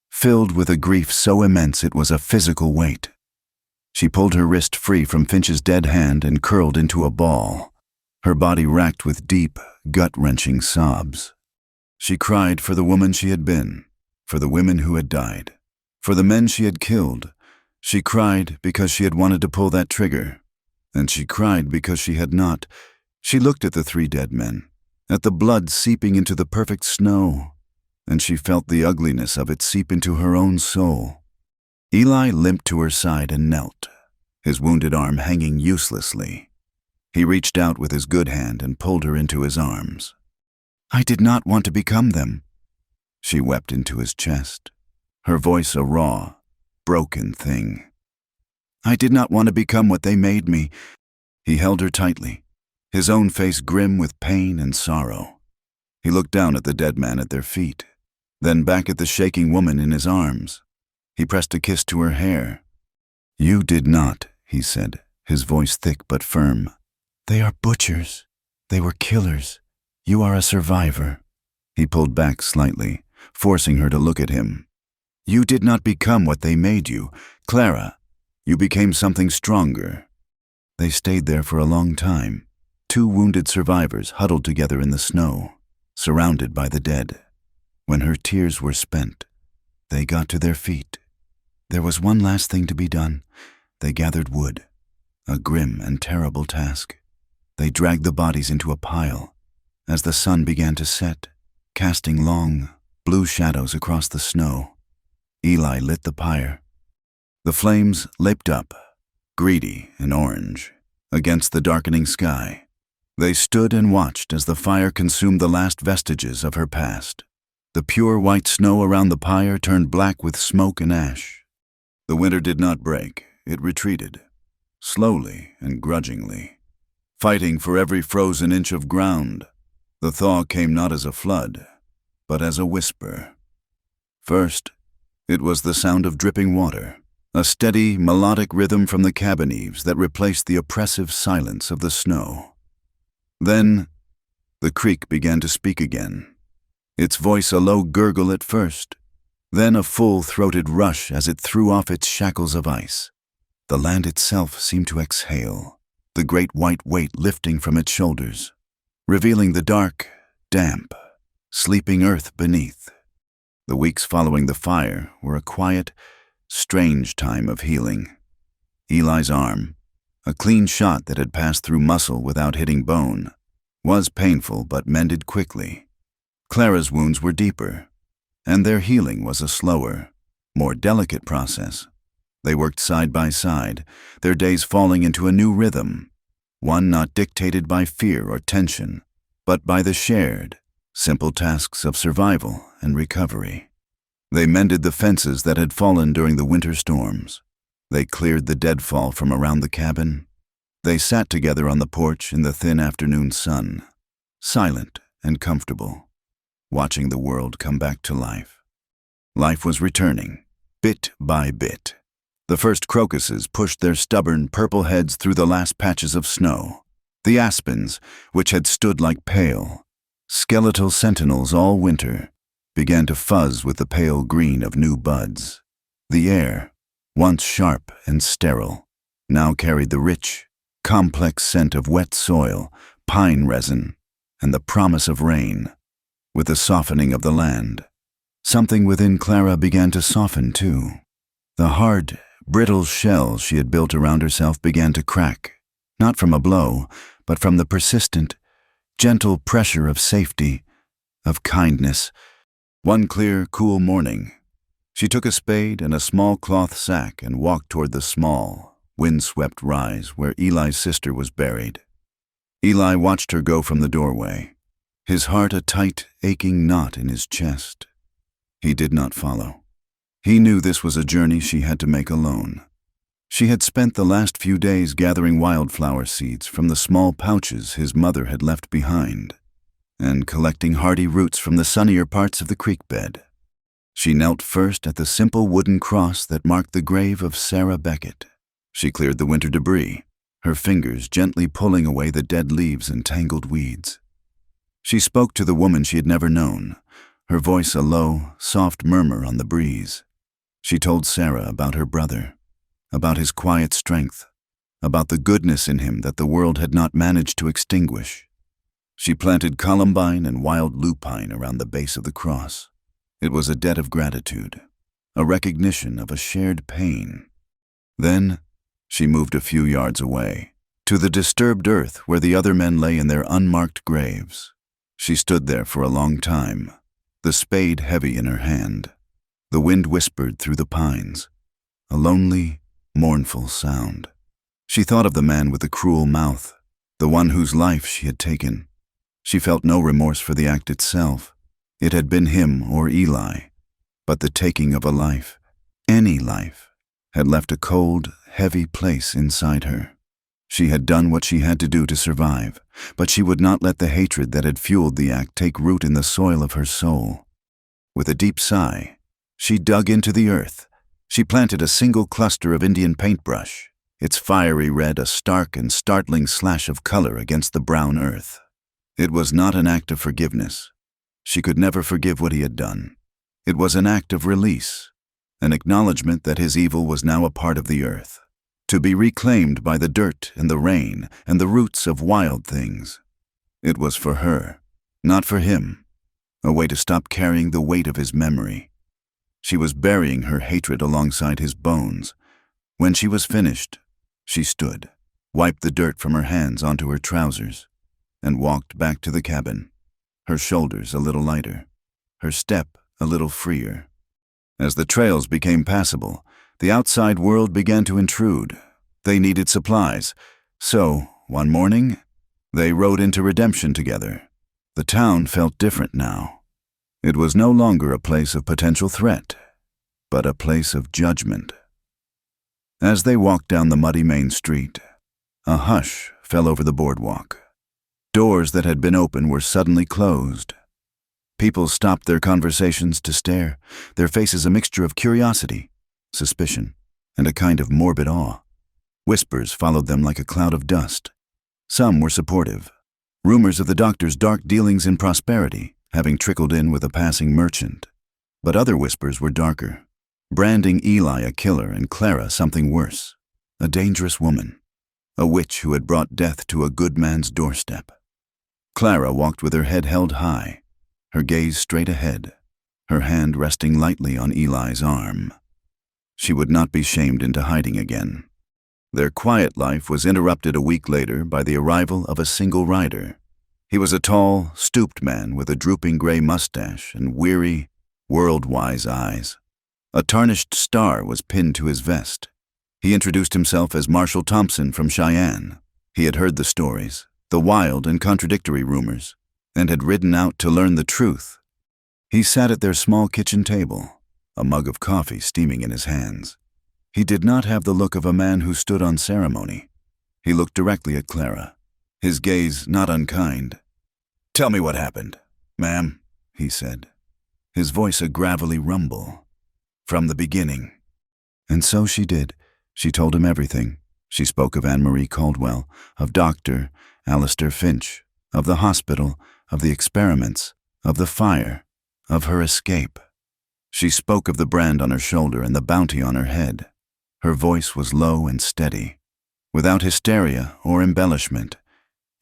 filled with a grief so immense it was a physical weight. She pulled her wrist free from Finch's dead hand and curled into a ball, her body racked with deep, gut-wrenching sobs. She cried for the woman she had been, for the women who had died, for the men she had killed. She cried because she had wanted to pull that trigger, and she cried because she had not. She looked at the 3 dead men, at the blood seeping into the perfect snow, and she felt the ugliness of it seep into her own soul. Eli limped to her side and knelt, his wounded arm hanging uselessly. He reached out with his good hand and pulled her into his arms. "I did not want to become them." She wept into his chest, her voice a raw, broken thing. "I did not want to become what they made me." He held her tightly, his own face grim with pain and sorrow. He looked down at the dead man at their feet, then back at the shaking woman in his arms. He pressed a kiss to her hair. "You did not," he said, his voice thick but firm. "They are butchers. They were killers. You are a survivor." He pulled back slightly, forcing her to look at him. "You did not become what they made you, Clara. You became something stronger." They stayed there for a long time, 2 wounded survivors huddled together in the snow, surrounded by the dead. When her tears were spent, they got to their feet. There was one last thing to be done. They gathered wood, a grim and terrible task. They dragged the bodies into a pile as the sun began to set, casting long, blue shadows across the snow. Eli lit the pyre. The flames leaped up, greedy and orange, against the darkening sky. They stood and watched as the fire consumed the last vestiges of her past. The pure white snow around the pyre turned black with smoke and ash. The winter did not break, it retreated. slowly and grudgingly, fighting for every frozen inch of ground. The thaw came not as a flood, but as a whisper. First, it was the sound of dripping water, a steady, melodic rhythm from the cabin eaves that replaced the oppressive silence of the snow. Then, the creek began to speak again, its voice a low gurgle at first, then a full-throated rush as it threw off its shackles of ice. The land itself seemed to exhale, the great white weight lifting from its shoulders, revealing the dark, damp, sleeping earth beneath. The weeks following the fire were a quiet, strange time of healing. Eli's arm, a clean shot that had passed through muscle without hitting bone, was painful but mended quickly. Clara's wounds were deeper, and their healing was a slower, more delicate process. They worked side by side, their days falling into a new rhythm, one not dictated by fear or tension, but by the shared, simple tasks of survival and recovery. They mended the fences that had fallen during the winter storms. They cleared the deadfall from around the cabin. They sat together on the porch in the thin afternoon sun, silent and comfortable, watching the world come back to life. Life was returning, bit by bit. The first crocuses pushed their stubborn purple heads through the last patches of snow. The aspens, which had stood like pale, skeletal sentinels all winter, began to fuzz with the pale green of new buds. The air, once sharp and sterile, now carried the rich, complex scent of wet soil, pine resin, and the promise of rain. With the softening of the land, something within Clara began to soften too. The hard, brittle shell she had built around herself began to crack, not from a blow, but from the persistent, gentle pressure of safety, of kindness. One clear, cool morning, she took a spade and a small cloth sack and walked toward the small, wind-swept rise where Eli's sister was buried. Eli watched her go from the doorway, his heart a tight, aching knot in his chest. He did not follow. He knew this was a journey she had to make alone. She had spent the last few days gathering wildflower seeds from the small pouches his mother had left behind, and collecting hardy roots from the sunnier parts of the creek bed. She knelt first at the simple wooden cross that marked the grave of Sarah Beckett. She cleared the winter debris, her fingers gently pulling away the dead leaves and tangled weeds. She spoke to the woman she had never known, her voice a low, soft murmur on the breeze. She told Sarah about her brother, about his quiet strength, about the goodness in him that the world had not managed to extinguish. She planted columbine and wild lupine around the base of the cross. It was a debt of gratitude, a recognition of a shared pain. Then she moved a few yards away, to the disturbed earth where the other men lay in their unmarked graves. She stood there for a long time, the spade heavy in her hand. The wind whispered through the pines, a lonely, mournful sound. She thought of the man with the cruel mouth, the one whose life she had taken. She felt no remorse for the act itself. It had been him or Eli, but the taking of a life, any life, had left a cold, heavy place inside her. She had done what she had to do to survive, but she would not let the hatred that had fueled the act take root in the soil of her soul. With a deep sigh, she dug into the earth. She planted a single cluster of Indian paintbrush, its fiery red a stark and startling slash of color against the brown earth. It was not an act of forgiveness. She could never forgive what he had done. It was an act of release, an acknowledgement that his evil was now a part of the earth, to be reclaimed by the dirt and the rain and the roots of wild things. It was for her, not for him, a way to stop carrying the weight of his memory. She was burying her hatred alongside his bones. When she was finished, she stood, wiped the dirt from her hands onto her trousers, and walked back to the cabin, her shoulders a little lighter, her step a little freer. As the trails became passable, the outside world began to intrude. They needed supplies, so, one morning, they rode into Redemption together. The town felt different now. It was no longer a place of potential threat, but a place of judgment. As they walked down the muddy main street, a hush fell over the boardwalk. Doors that had been open were suddenly closed. People stopped their conversations to stare, their faces a mixture of curiosity, suspicion, and a kind of morbid awe. Whispers followed them like a cloud of dust. Some were supportive. Rumors of the doctor's dark dealings in prosperity, having trickled in with a passing merchant. But other whispers were darker, branding Eli a killer and Clara something worse, a dangerous woman, a witch who had brought death to a good man's doorstep. Clara walked with her head held high, her gaze straight ahead, her hand resting lightly on Eli's arm. She would not be shamed into hiding again. Their quiet life was interrupted a week later by the arrival of a single rider. He was a tall, stooped man with a drooping gray mustache and weary, world-wise eyes. A tarnished star was pinned to his vest. He introduced himself as Marshall Thompson from Cheyenne. He had heard the stories, the wild and contradictory rumors, and had ridden out to learn the truth. He sat at their small kitchen table, a mug of coffee steaming in his hands. He did not have the look of a man who stood on ceremony. He looked directly at Clara, his gaze not unkind. "Tell me what happened, ma'am," he said, his voice a gravelly rumble. "From the beginning." And so she did. She told him everything. She spoke of Anne-Marie Caldwell, of Dr. Alistair Finch, of the hospital, of the experiments, of the fire, of her escape. She spoke of the brand on her shoulder and the bounty on her head. Her voice was low and steady, without hysteria or embellishment.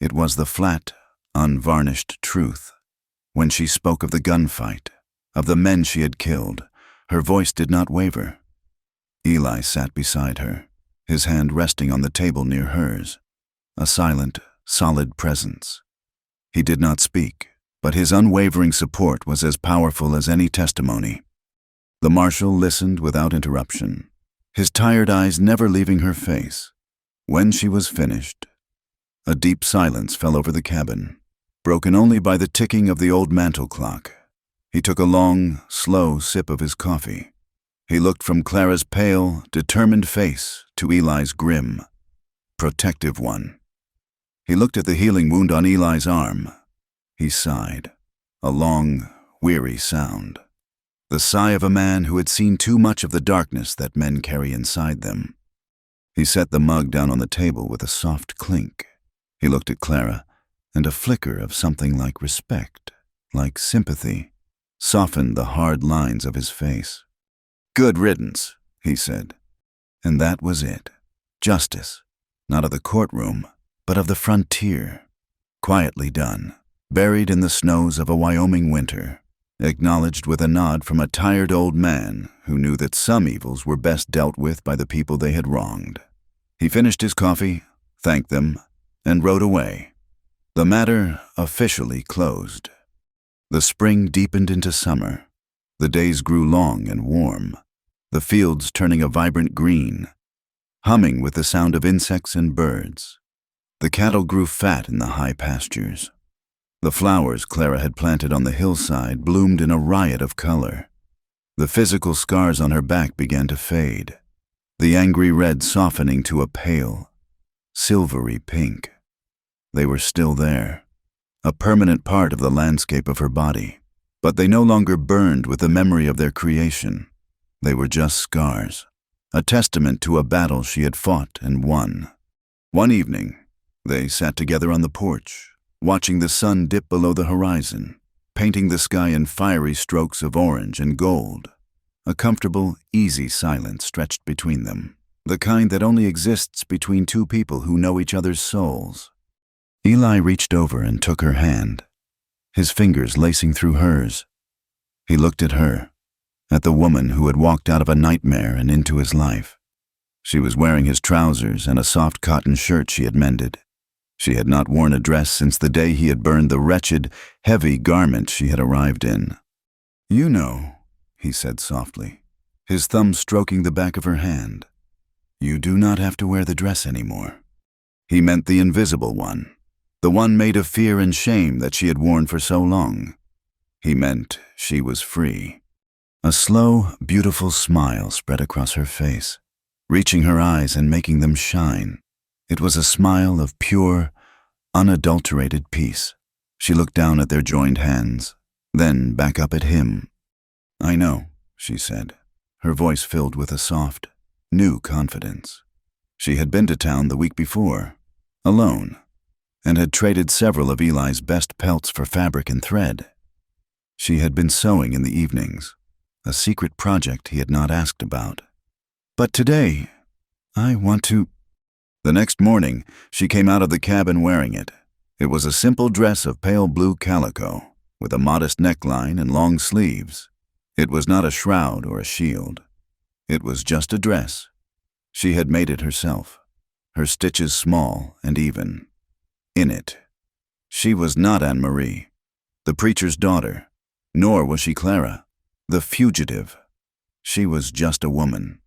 It was the flat, unvarnished truth. When she spoke of the gunfight, of the men she had killed, her voice did not waver. Eli sat beside her, his hand resting on the table near hers, a silent, solid presence. He did not speak, but his unwavering support was as powerful as any testimony. The marshal listened without interruption, his tired eyes never leaving her face. When she was finished, a deep silence fell over the cabin, broken only by the ticking of the old mantel clock. He took a long, slow sip of his coffee. He looked from Clara's pale, determined face to Eli's grim, protective one. He looked at the healing wound on Eli's arm. He sighed, a long, weary sound. The sigh of a man who had seen too much of the darkness that men carry inside them. He set the mug down on the table with a soft clink. He looked at Clara, and a flicker of something like respect, like sympathy, softened the hard lines of his face. "Good riddance," he said. And that was it. Justice, not of the courtroom, but of the frontier. Quietly done, buried in the snows of a Wyoming winter. Acknowledged with a nod from a tired old man who knew that some evils were best dealt with by the people they had wronged. He finished his coffee, thanked them, and rode away. The matter officially closed. The spring deepened into summer. The days grew long and warm, the fields turning a vibrant green, humming with the sound of insects and birds. The cattle grew fat in the high pastures. The flowers Clara had planted on the hillside bloomed in a riot of color. The physical scars on her back began to fade, the angry red softening to a pale, silvery pink. They were still there, a permanent part of the landscape of her body, but they no longer burned with the memory of their creation. They were just scars, a testament to a battle she had fought and won. One evening, they sat together on the porch, watching the sun dip below the horizon, painting the sky in fiery strokes of orange and gold. A comfortable, easy silence stretched between them, the kind that only exists between two people who know each other's souls. Eli reached over and took her hand, his fingers lacing through hers. He looked at her, at the woman who had walked out of a nightmare and into his life. She was wearing his trousers and a soft cotton shirt she had mended. She had not worn a dress since the day he had burned the wretched, heavy garment she had arrived in. "You know," he said softly, his thumb stroking the back of her hand, "you do not have to wear the dress anymore." He meant the invisible one, the one made of fear and shame that she had worn for so long. He meant she was free. A slow, beautiful smile spread across her face, reaching her eyes and making them shine. It was a smile of pure, unadulterated peace. She looked down at their joined hands, then back up at him. "I know," she said, her voice filled with a soft, new confidence. She had been to town the week before, alone, and had traded several of Eli's best pelts for fabric and thread. She had been sewing in the evenings, a secret project he had not asked about. "But today, I want to—" The next morning, she came out of the cabin wearing it. It was a simple dress of pale blue calico, with a modest neckline and long sleeves. It was not a shroud or a shield. It was just a dress. She had made it herself, her stitches small and even. In it, she was not Anne-Marie, the preacher's daughter, nor was she Clara, the fugitive. She was just a woman,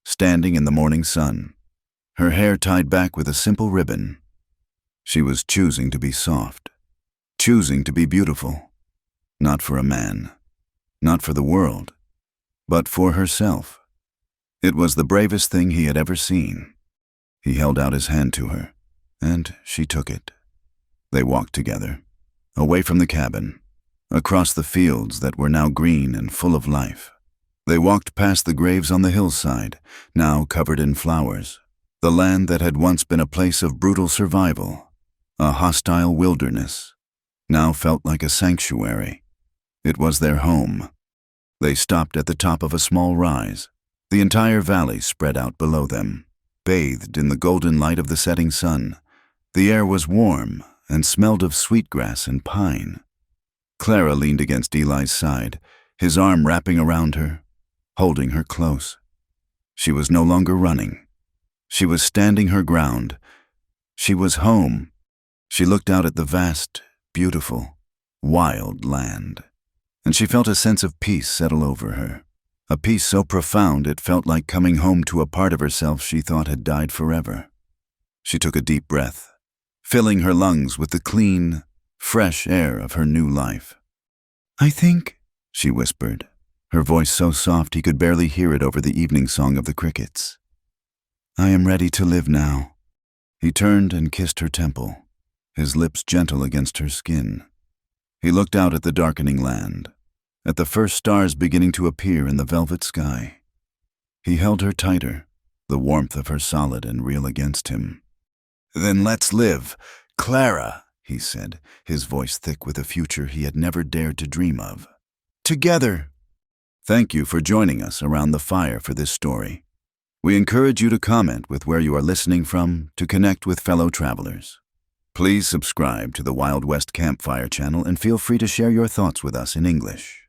standing in the morning sun, her hair tied back with a simple ribbon. She was choosing to be soft, choosing to be beautiful, not for a man, not for the world, but for herself. It was the bravest thing he had ever seen. He held out his hand to her, and she took it. They walked together, away from the cabin, across the fields that were now green and full of life. They walked past the graves on the hillside, now covered in flowers. The land that had once been a place of brutal survival, a hostile wilderness, now felt like a sanctuary. It was their home. They stopped at the top of a small rise. The entire valley spread out below them, bathed in the golden light of the setting sun. The air was warm and smelled of sweetgrass and pine. Clara leaned against Eli's side, his arm wrapping around her, holding her close. She was no longer running. She was standing her ground. She was home. She looked out at the vast, beautiful, wild land, and she felt a sense of peace settle over her, a peace so profound it felt like coming home to a part of herself she thought had died forever. She took a deep breath, filling her lungs with the clean, fresh air of her new life. "I think," she whispered, her voice so soft he could barely hear it over the evening song of the crickets. "I am ready to live now." He turned and kissed her temple, his lips gentle against her skin. He looked out at the darkening land, at the first stars beginning to appear in the velvet sky. He held her tighter, the warmth of her solid and real against him. "Then let's live, Clara," he said, his voice thick with a future he had never dared to dream of. "Together." Thank you for joining us around the fire for this story. We encourage you to comment with where you are listening from to connect with fellow travelers. Please subscribe to the Wild West Campfire channel and feel free to share your thoughts with us in English.